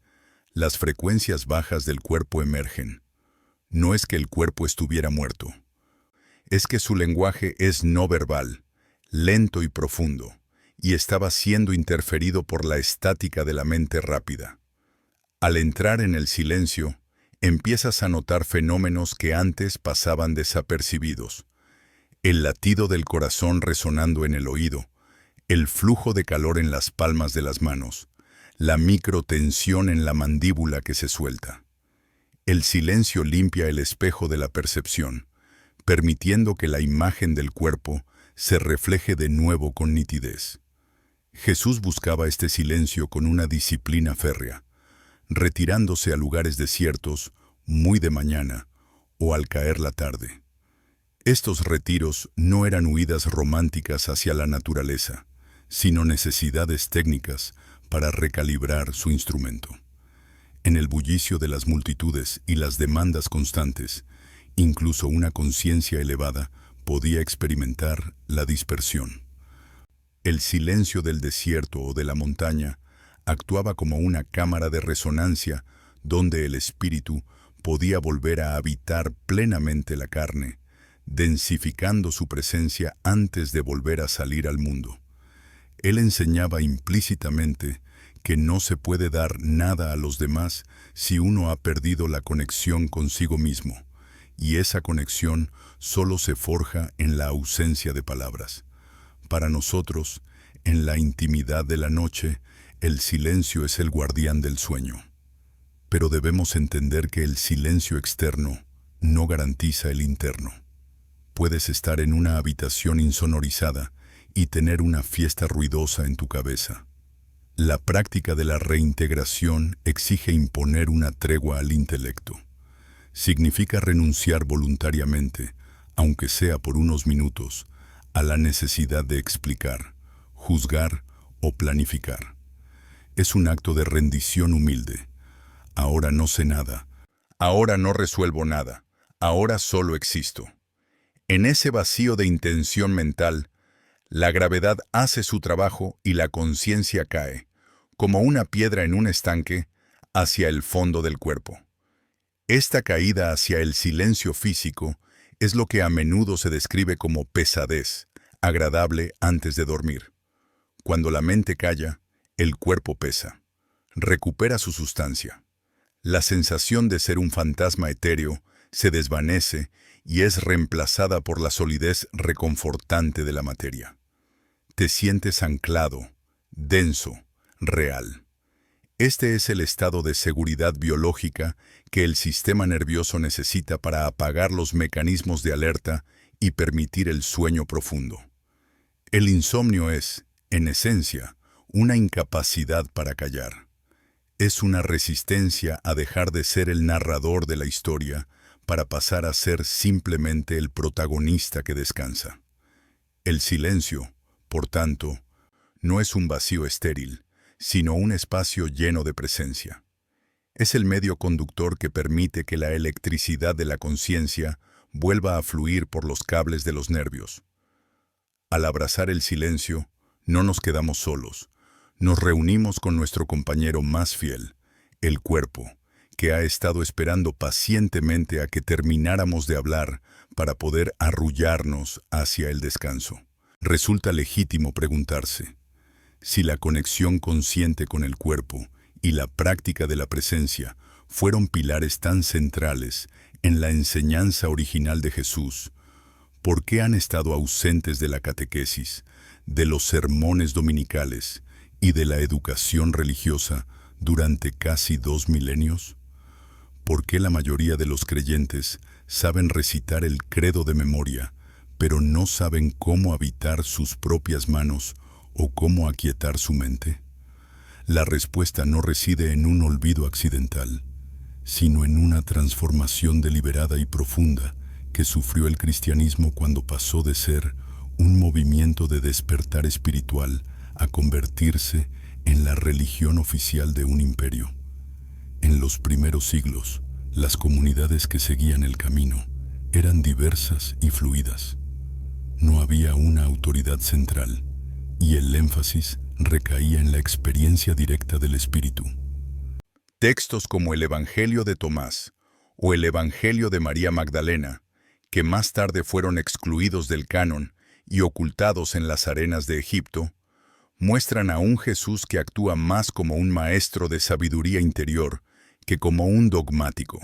las frecuencias bajas del cuerpo emergen. No es que el cuerpo estuviera muerto. Es que su lenguaje es no verbal, lento y profundo, y estaba siendo interferido por la estática de la mente rápida. Al entrar en el silencio, empiezas a notar fenómenos que antes pasaban desapercibidos. El latido del corazón resonando en el oído, el flujo de calor en las palmas de las manos, la microtensión en la mandíbula que se suelta. El silencio limpia el espejo de la percepción, permitiendo que la imagen del cuerpo se refleje de nuevo con nitidez. Jesús buscaba este silencio con una disciplina férrea, retirándose a lugares desiertos, muy de mañana o al caer la tarde. Estos retiros no eran huidas románticas hacia la naturaleza, sino necesidades técnicas para recalibrar su instrumento. En el bullicio de las multitudes y las demandas constantes, incluso una conciencia elevada podía experimentar la dispersión. El silencio del desierto o de la montaña actuaba como una cámara de resonancia donde el espíritu podía volver a habitar plenamente la carne, densificando su presencia antes de volver a salir al mundo. Él enseñaba implícitamente que no se puede dar nada a los demás si uno ha perdido la conexión consigo mismo, y esa conexión solo se forja en la ausencia de palabras. Para nosotros, en la intimidad de la noche, el silencio es el guardián del sueño. Pero debemos entender que el silencio externo no garantiza el interno. Puedes estar en una habitación insonorizada y tener una fiesta ruidosa en tu cabeza. La práctica de la reintegración exige imponer una tregua al intelecto. Significa renunciar voluntariamente, aunque sea por unos minutos, a la necesidad de explicar, juzgar o planificar. Es un acto de rendición humilde. Ahora no sé nada. Ahora no resuelvo nada. Ahora solo existo. En ese vacío de intención mental, la gravedad hace su trabajo y la conciencia cae, como una piedra en un estanque, hacia el fondo del cuerpo. Esta caída hacia el silencio físico es lo que a menudo se describe como pesadez, agradable antes de dormir. Cuando la mente calla, el cuerpo pesa. Recupera su sustancia. La sensación de ser un fantasma etéreo se desvanece y es reemplazada por la solidez reconfortante de la materia. Te sientes anclado, denso, real. Este es el estado de seguridad biológica que el sistema nervioso necesita para apagar los mecanismos de alerta y permitir el sueño profundo. El insomnio es, en esencia, una incapacidad para callar. Es una resistencia a dejar de ser el narrador de la historia para pasar a ser simplemente el protagonista que descansa. El silencio, por tanto, no es un vacío estéril, sino un espacio lleno de presencia. Es el medio conductor que permite que la electricidad de la conciencia vuelva a fluir por los cables de los nervios. Al abrazar el silencio, no nos quedamos solos. Nos reunimos con nuestro compañero más fiel, el cuerpo, que ha estado esperando pacientemente a que termináramos de hablar para poder arrullarnos hacia el descanso. Resulta legítimo preguntarse, si la conexión consciente con el cuerpo y la práctica de la presencia fueron pilares tan centrales en la enseñanza original de Jesús, ¿por qué han estado ausentes de la catequesis, de los sermones dominicales y de la educación religiosa durante casi 2 milenios? ¿Por qué la mayoría de los creyentes saben recitar el credo de memoria, pero no saben cómo habitar sus propias manos o cómo aquietar su mente? La respuesta no reside en un olvido accidental, sino en una transformación deliberada y profunda que sufrió el cristianismo cuando pasó de ser un movimiento de despertar espiritual a convertirse en la religión oficial de un imperio. En los primeros siglos, las comunidades que seguían el camino eran diversas y fluidas. No había una autoridad central, y el énfasis recaía en la experiencia directa del Espíritu. Textos como el Evangelio de Tomás o el Evangelio de María Magdalena, que más tarde fueron excluidos del canon y ocultados en las arenas de Egipto, muestran a un Jesús que actúa más como un maestro de sabiduría interior que como un dogmático.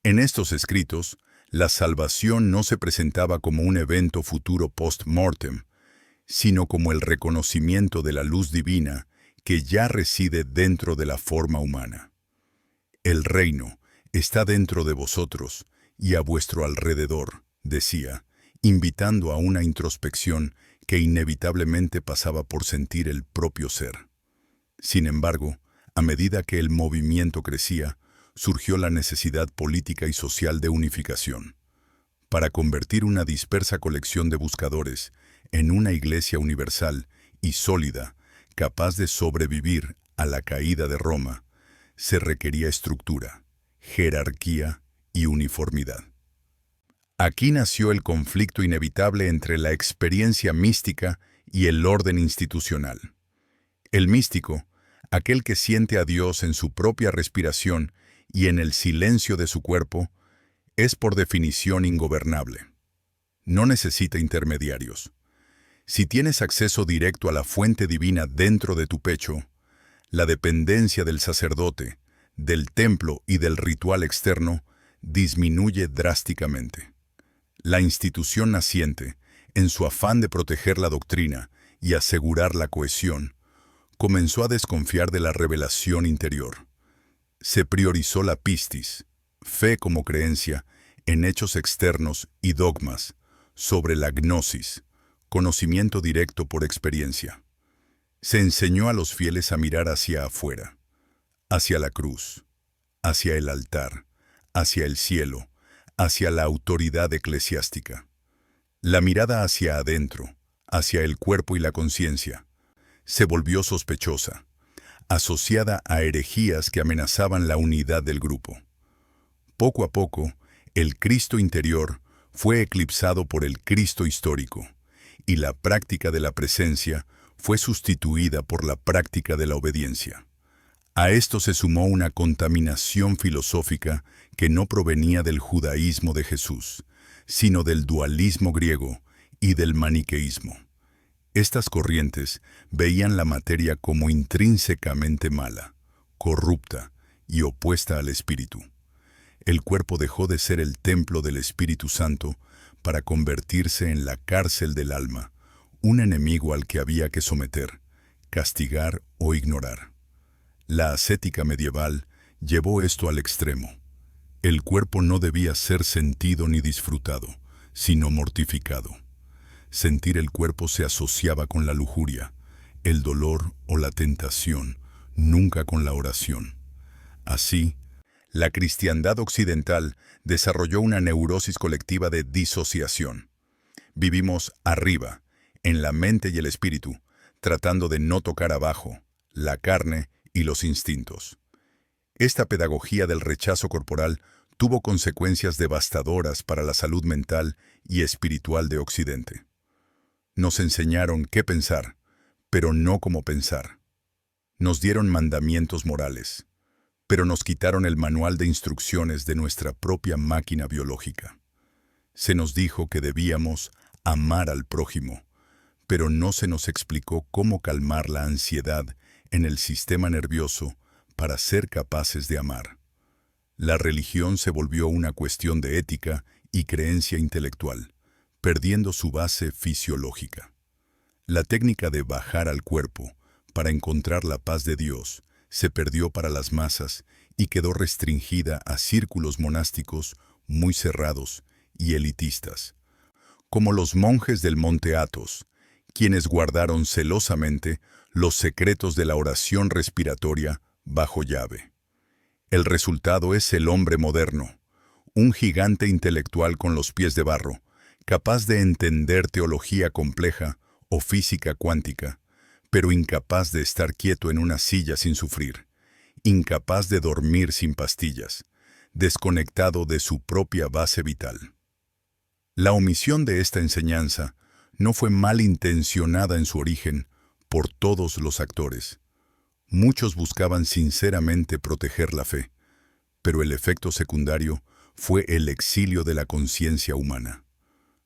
En estos escritos, la salvación no se presentaba como un evento futuro post-mortem, sino como el reconocimiento de la luz divina que ya reside dentro de la forma humana. El reino está dentro de vosotros y a vuestro alrededor, decía, invitando a una introspección que inevitablemente pasaba por sentir el propio ser. Sin embargo, a medida que el movimiento crecía, surgió la necesidad política y social de unificación. Para convertir una dispersa colección de buscadores en una iglesia universal y sólida, capaz de sobrevivir a la caída de Roma, se requería estructura, jerarquía y uniformidad. Aquí nació el conflicto inevitable entre la experiencia mística y el orden institucional. El místico, aquel que siente a Dios en su propia respiración y en el silencio de su cuerpo, es por definición ingobernable. No necesita intermediarios. Si tienes acceso directo a la fuente divina dentro de tu pecho, la dependencia del sacerdote, del templo y del ritual externo disminuye drásticamente. La institución naciente, en su afán de proteger la doctrina y asegurar la cohesión, comenzó a desconfiar de la revelación interior. Se priorizó la pistis, fe como creencia, en hechos externos y dogmas, sobre la gnosis, conocimiento directo por experiencia. Se enseñó a los fieles a mirar hacia afuera, hacia la cruz, hacia el altar, hacia el cielo, hacia la autoridad eclesiástica. La mirada hacia adentro, hacia el cuerpo y la conciencia, se volvió sospechosa, asociada a herejías que amenazaban la unidad del grupo. Poco a poco, el Cristo interior fue eclipsado por el Cristo histórico, y la práctica de la presencia fue sustituida por la práctica de la obediencia. A esto se sumó una contaminación filosófica que no provenía del judaísmo de Jesús, sino del dualismo griego y del maniqueísmo. Estas corrientes veían la materia como intrínsecamente mala, corrupta y opuesta al espíritu. El cuerpo dejó de ser el templo del Espíritu Santo para convertirse en la cárcel del alma, un enemigo al que había que someter, castigar o ignorar. La ascética medieval llevó esto al extremo. El cuerpo no debía ser sentido ni disfrutado, sino mortificado. Sentir el cuerpo se asociaba con la lujuria, el dolor o la tentación, nunca con la oración. Así, la cristiandad occidental desarrolló una neurosis colectiva de disociación. Vivimos arriba, en la mente y el espíritu, tratando de no tocar abajo, la carne y los instintos. Esta pedagogía del rechazo corporal tuvo consecuencias devastadoras para la salud mental y espiritual de Occidente. Nos enseñaron qué pensar, pero no cómo pensar. Nos dieron mandamientos morales, pero nos quitaron el manual de instrucciones de nuestra propia máquina biológica. Se nos dijo que debíamos amar al prójimo, pero no se nos explicó cómo calmar la ansiedad en el sistema nervioso para ser capaces de amar. La religión se volvió una cuestión de ética y creencia intelectual, perdiendo su base fisiológica. La técnica de bajar al cuerpo para encontrar la paz de Dios se perdió para las masas y quedó restringida a círculos monásticos muy cerrados y elitistas, como los monjes del Monte Athos, quienes guardaron celosamente los secretos de la oración respiratoria bajo llave. El resultado es el hombre moderno, un gigante intelectual con los pies de barro, capaz de entender teología compleja o física cuántica, pero incapaz de estar quieto en una silla sin sufrir, incapaz de dormir sin pastillas, desconectado de su propia base vital. La omisión de esta enseñanza no fue malintencionada en su origen por todos los actores. Muchos buscaban sinceramente proteger la fe, pero el efecto secundario fue el exilio de la conciencia humana.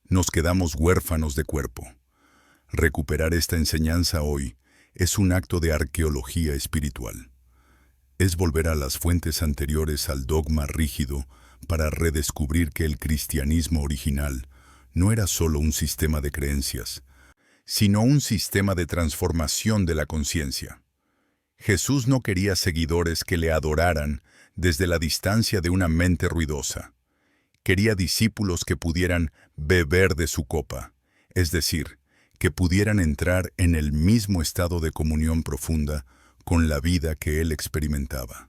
Nos quedamos huérfanos de cuerpo. Recuperar esta enseñanza hoy es un acto de arqueología espiritual. Es volver a las fuentes anteriores al dogma rígido para redescubrir que el cristianismo original no era solo un sistema de creencias, sino un sistema de transformación de la conciencia. Jesús no quería seguidores que le adoraran desde la distancia de una mente ruidosa. Quería discípulos que pudieran beber de su copa, es decir, que pudieran entrar en el mismo estado de comunión profunda con la vida que él experimentaba.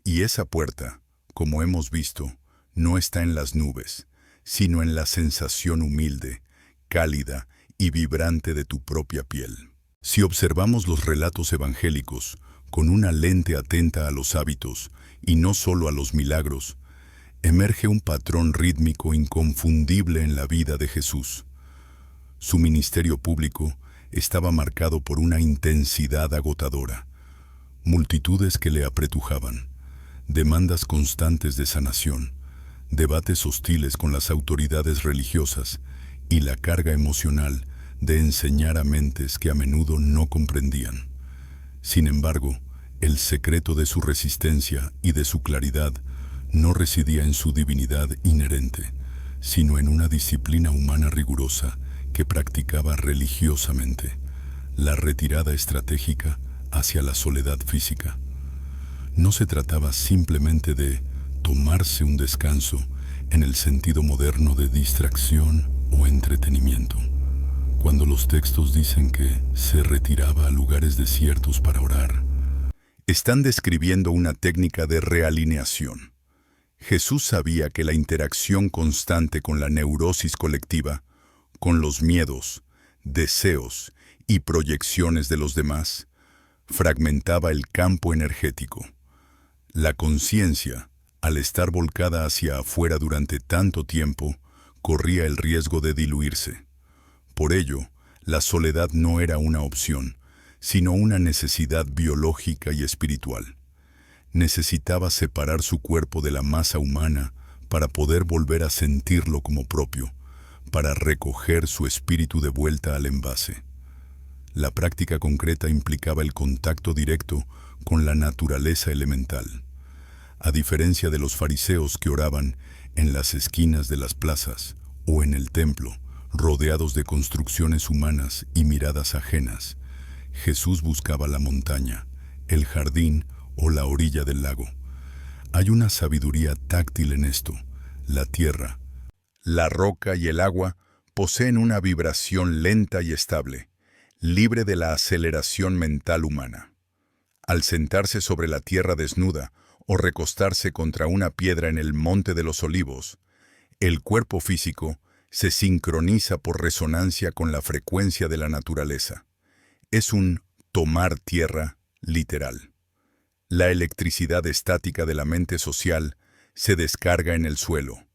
Y esa puerta, como hemos visto, no está en las nubes, sino en la sensación humilde, cálida y vibrante de tu propia piel. Si observamos los relatos evangélicos con una lente atenta a los hábitos y no solo a los milagros, emerge un patrón rítmico inconfundible en la vida de Jesús. Su ministerio público estaba marcado por una intensidad agotadora, multitudes que le apretujaban, demandas constantes de sanación, debates hostiles con las autoridades religiosas y la carga emocional de enseñar a mentes que a menudo no comprendían. Sin embargo, el secreto de su resistencia y de su claridad no residía en su divinidad inherente, sino en una disciplina humana rigurosa que practicaba religiosamente, la retirada estratégica hacia la soledad física. No se trataba simplemente de tomarse un descanso en el sentido moderno de distracción o entretenimiento. Cuando los textos dicen que se retiraba a lugares desiertos para orar, están describiendo una técnica de realineación. Jesús sabía que la interacción constante con la neurosis colectiva, con los miedos, deseos y proyecciones de los demás, fragmentaba el campo energético. La conciencia, al estar volcada hacia afuera durante tanto tiempo, corría el riesgo de diluirse. Por ello, la soledad no era una opción, sino una necesidad biológica y espiritual. Necesitaba separar su cuerpo de la masa humana para poder volver a sentirlo como propio, para recoger su espíritu de vuelta al envase. La práctica concreta implicaba el contacto directo con la naturaleza elemental. A diferencia de los fariseos que oraban en las esquinas de las plazas o en el templo, rodeados de construcciones humanas y miradas ajenas, Jesús buscaba la montaña, el jardín o la orilla del lago. Hay una sabiduría táctil en esto. La tierra, la roca y el agua poseen una vibración lenta y estable, libre de la aceleración mental humana. Al sentarse sobre la tierra desnuda o recostarse contra una piedra en el Monte de los Olivos, el cuerpo físico se sincroniza por resonancia con la frecuencia de la naturaleza. Es un tomar tierra literal. La electricidad estática de la mente social se descarga en el suelo,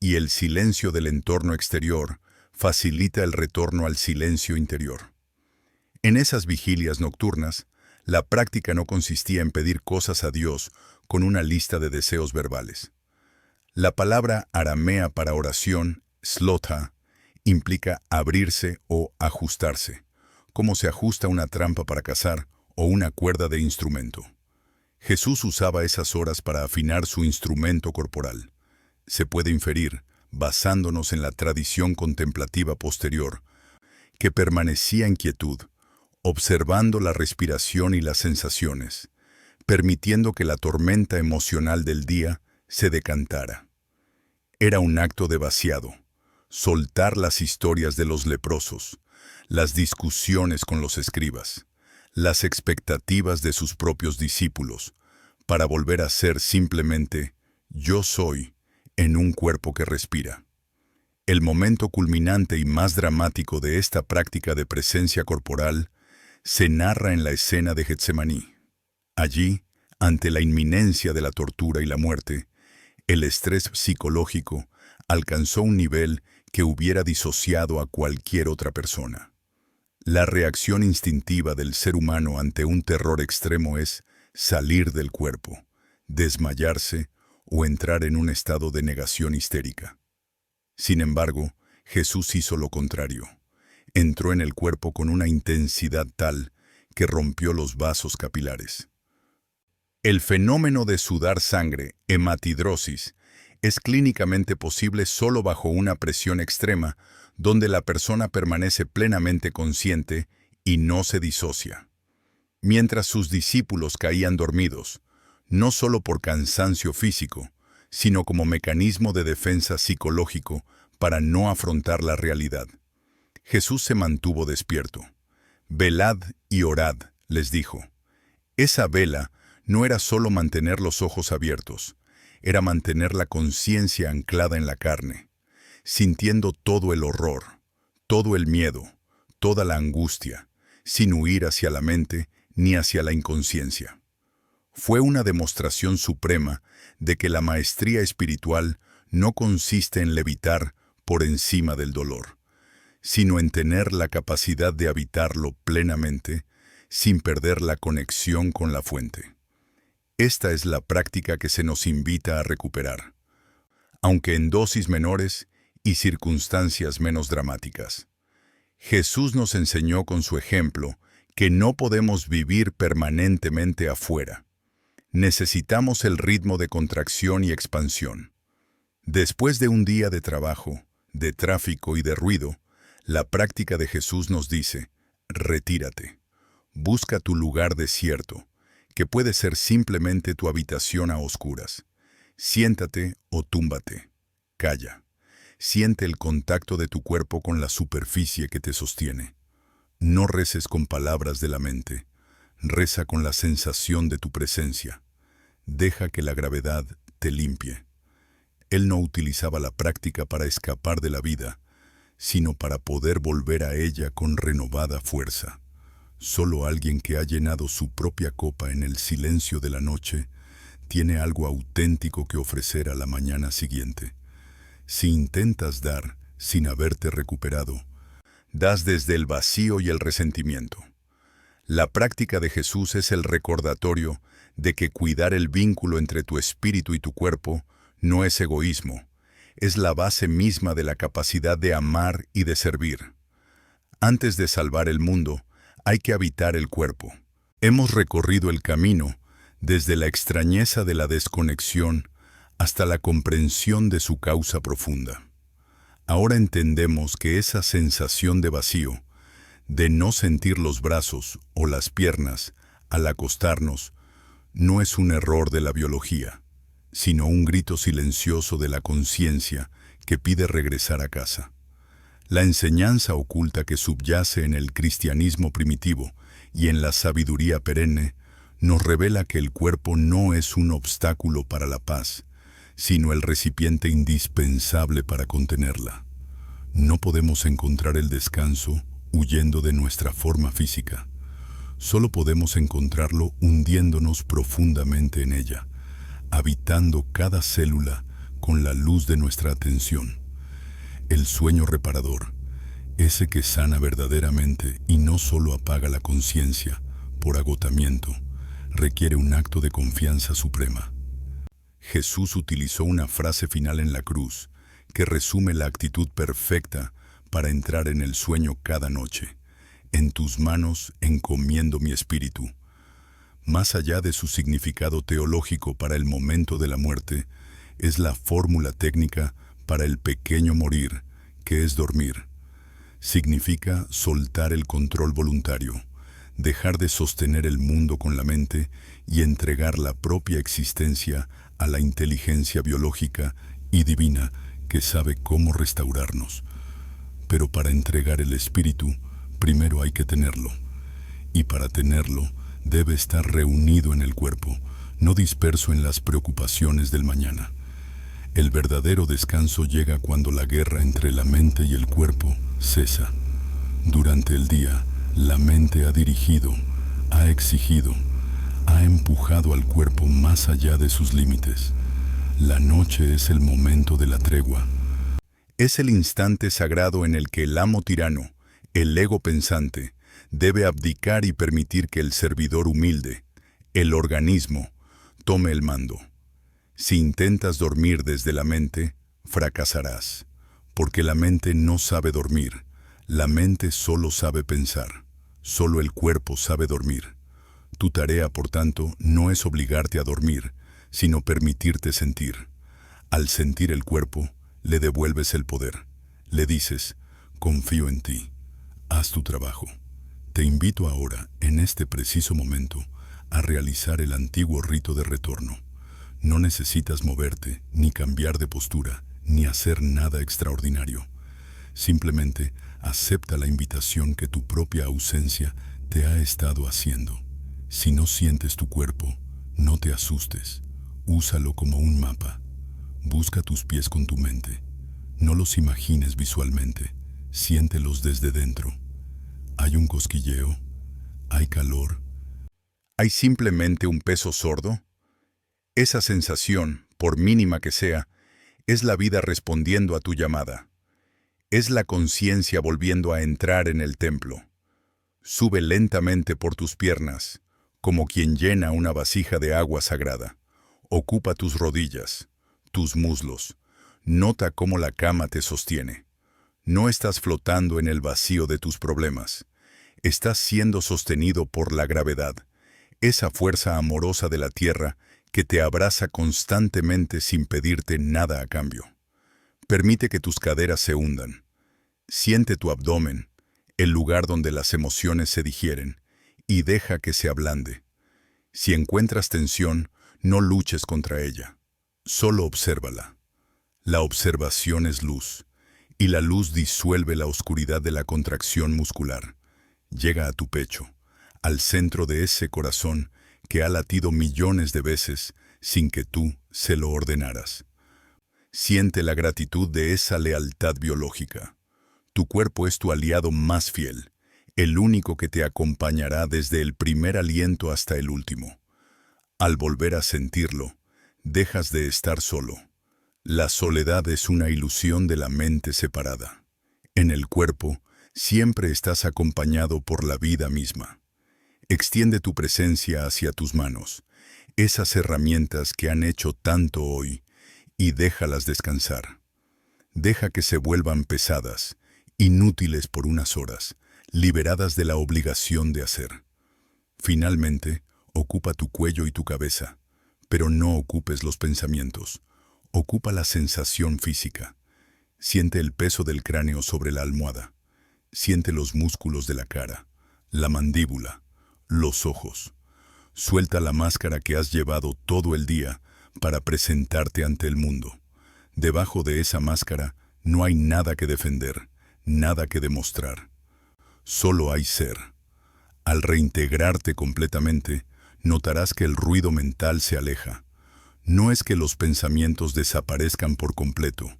y el silencio del entorno exterior facilita el retorno al silencio interior. En esas vigilias nocturnas, la práctica no consistía en pedir cosas a Dios con una lista de deseos verbales. La palabra aramea para oración, slotha, implica abrirse o ajustarse, como se ajusta una trampa para cazar o una cuerda de instrumento. Jesús usaba esas horas para afinar su instrumento corporal. Se puede inferir, basándonos en la tradición contemplativa posterior, que permanecía en quietud, observando la respiración y las sensaciones, permitiendo que la tormenta emocional del día se decantara. Era un acto de vaciado, soltar las historias de los leprosos, las discusiones con los escribas, las expectativas de sus propios discípulos, para volver a ser simplemente yo soy en un cuerpo que respira. El momento culminante y más dramático de esta práctica de presencia corporal se narra en la escena de Getsemaní. Allí, ante la inminencia de la tortura y la muerte, el estrés psicológico alcanzó un nivel que hubiera disociado a cualquier otra persona. La reacción instintiva del ser humano ante un terror extremo es salir del cuerpo, desmayarse o entrar en un estado de negación histérica. Sin embargo, Jesús hizo lo contrario. Entró en el cuerpo con una intensidad tal que rompió los vasos capilares. El fenómeno de sudar sangre, hematidrosis, es clínicamente posible solo bajo una presión extrema, donde la persona permanece plenamente consciente y no se disocia. Mientras sus discípulos caían dormidos, no solo por cansancio físico, sino como mecanismo de defensa psicológico para no afrontar la realidad. Jesús se mantuvo despierto. «Velad y orad», les dijo. Esa vela no era solo mantener los ojos abiertos, era mantener la conciencia anclada en la carne, sintiendo todo el horror, todo el miedo, toda la angustia, sin huir hacia la mente ni hacia la inconsciencia. Fue una demostración suprema de que la maestría espiritual no consiste en levitar por encima del dolor, sino en tener la capacidad de habitarlo plenamente sin perder la conexión con la fuente. Esta es la práctica que se nos invita a recuperar, aunque en dosis menores y circunstancias menos dramáticas. Jesús nos enseñó con su ejemplo que no podemos vivir permanentemente afuera. Necesitamos el ritmo de contracción y expansión. Después de un día de trabajo, de tráfico y de ruido, la práctica de Jesús nos dice, retírate, busca tu lugar desierto, que puede ser simplemente tu habitación a oscuras. Siéntate o túmbate, calla. Siente el contacto de tu cuerpo con la superficie que te sostiene. No reces con palabras de la mente, reza con la sensación de tu presencia. Deja que la gravedad te limpie. Él no utilizaba la práctica para escapar de la vida, sino para poder volver a ella con renovada fuerza. Solo alguien que ha llenado su propia copa en el silencio de la noche tiene algo auténtico que ofrecer a la mañana siguiente. Si intentas dar sin haberte recuperado, das desde el vacío y el resentimiento. La práctica de Jesús es el recordatorio de que cuidar el vínculo entre tu espíritu y tu cuerpo no es egoísmo, es la base misma de la capacidad de amar y de servir. Antes de salvar el mundo, hay que habitar el cuerpo. Hemos recorrido el camino desde la extrañeza de la desconexión hasta la comprensión de su causa profunda. Ahora entendemos que esa sensación de vacío, de no sentir los brazos o las piernas al acostarnos, no es un error de la biología, sino un grito silencioso de la conciencia que pide regresar a casa. La enseñanza oculta que subyace en el cristianismo primitivo y en la sabiduría perenne nos revela que el cuerpo no es un obstáculo para la paz, sino el recipiente indispensable para contenerla. No podemos encontrar el descanso huyendo de nuestra forma física. Solo podemos encontrarlo hundiéndonos profundamente en ella, habitando cada célula con la luz de nuestra atención. El sueño reparador, ese que sana verdaderamente y no solo apaga la conciencia por agotamiento, requiere un acto de confianza suprema. Jesús utilizó una frase final en la cruz que resume la actitud perfecta para entrar en el sueño cada noche. En tus manos encomiendo mi espíritu. Más allá de su significado teológico para el momento de la muerte, es la fórmula técnica para el pequeño morir, que es dormir. Significa soltar el control voluntario, dejar de sostener el mundo con la mente y entregar la propia existencia a la inteligencia biológica y divina que sabe cómo restaurarnos. Pero para entregar el espíritu, primero hay que tenerlo, y para tenerlo debe estar reunido en el cuerpo, no disperso en las preocupaciones del mañana. El verdadero descanso llega cuando la guerra entre la mente y el cuerpo cesa. Durante el día, la mente ha dirigido, ha exigido, ha empujado al cuerpo más allá de sus límites. La noche es el momento de la tregua. Es el instante sagrado en el que el amo tirano, el ego pensante, debe abdicar y permitir que el servidor humilde, el organismo, tome el mando. Si intentas dormir desde la mente, fracasarás, porque la mente no sabe dormir, la mente solo sabe pensar, solo el cuerpo sabe dormir. Tu tarea, por tanto, no es obligarte a dormir, sino permitirte sentir. Al sentir el cuerpo, le devuelves el poder. Le dices, confío en ti. Haz tu trabajo. Te invito ahora, en este preciso momento, a realizar el antiguo rito de retorno. No necesitas moverte, ni cambiar de postura, ni hacer nada extraordinario. Simplemente acepta la invitación que tu propia ausencia te ha estado haciendo. Si no sientes tu cuerpo, no te asustes. Úsalo como un mapa. Busca tus pies con tu mente. No los imagines visualmente. Siéntelos desde dentro. ¿Hay un cosquilleo? ¿Hay calor? ¿Hay simplemente un peso sordo? Esa sensación, por mínima que sea, es la vida respondiendo a tu llamada. Es la conciencia volviendo a entrar en el templo. Sube lentamente por tus piernas, como quien llena una vasija de agua sagrada. Ocupa tus rodillas, tus muslos. Nota cómo la cama te sostiene. No estás flotando en el vacío de tus problemas. Estás siendo sostenido por la gravedad, esa fuerza amorosa de la tierra que te abraza constantemente sin pedirte nada a cambio. Permite que tus caderas se hundan. Siente tu abdomen, el lugar donde las emociones se digieren, y deja que se ablande. Si encuentras tensión, no luches contra ella. Solo obsérvala. La observación es luz, y la luz disuelve la oscuridad de la contracción muscular. Llega a tu pecho, al centro de ese corazón que ha latido millones de veces sin que tú se lo ordenaras. Siente la gratitud de esa lealtad biológica. Tu cuerpo es tu aliado más fiel, el único que te acompañará desde el primer aliento hasta el último. Al volver a sentirlo, dejas de estar solo. La soledad es una ilusión de la mente separada. En el cuerpo, siempre estás acompañado por la vida misma. Extiende tu presencia hacia tus manos, esas herramientas que han hecho tanto hoy, y déjalas descansar. Deja que se vuelvan pesadas, inútiles por unas horas, liberadas de la obligación de hacer. Finalmente, ocupa tu cuello y tu cabeza, pero no ocupes los pensamientos. Ocupa la sensación física. Siente el peso del cráneo sobre la almohada. Siente los músculos de la cara, la mandíbula, los ojos. Suelta la máscara que has llevado todo el día para presentarte ante el mundo. Debajo de esa máscara no hay nada que defender, nada que demostrar. Solo hay ser. Al reintegrarte completamente, notarás que el ruido mental se aleja. No es que los pensamientos desaparezcan por completo,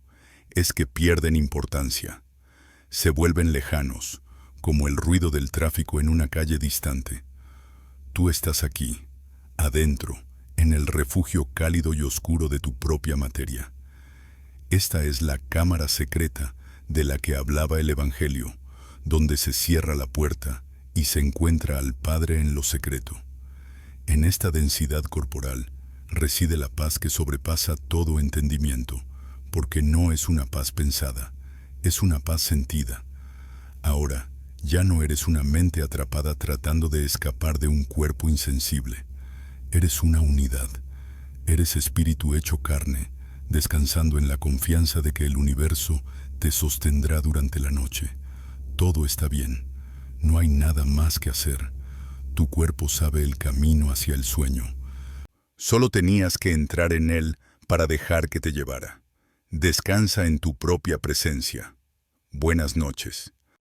es que pierden importancia. Se vuelven lejanos, como el ruido del tráfico en una calle distante. Tú estás aquí, adentro, en el refugio cálido y oscuro de tu propia materia. Esta es la cámara secreta de la que hablaba el Evangelio, donde se cierra la puerta y se encuentra al Padre en lo secreto. En esta densidad corporal reside la paz que sobrepasa todo entendimiento, porque no es una paz pensada, es una paz sentida. Ahora, ya no eres una mente atrapada tratando de escapar de un cuerpo insensible. Eres una unidad. Eres espíritu hecho carne, descansando en la confianza de que el universo te sostendrá durante la noche. Todo está bien. No hay nada más que hacer. Tu cuerpo sabe el camino hacia el sueño. Solo tenías que entrar en él para dejar que te llevara. Descansa en tu propia presencia. Buenas noches.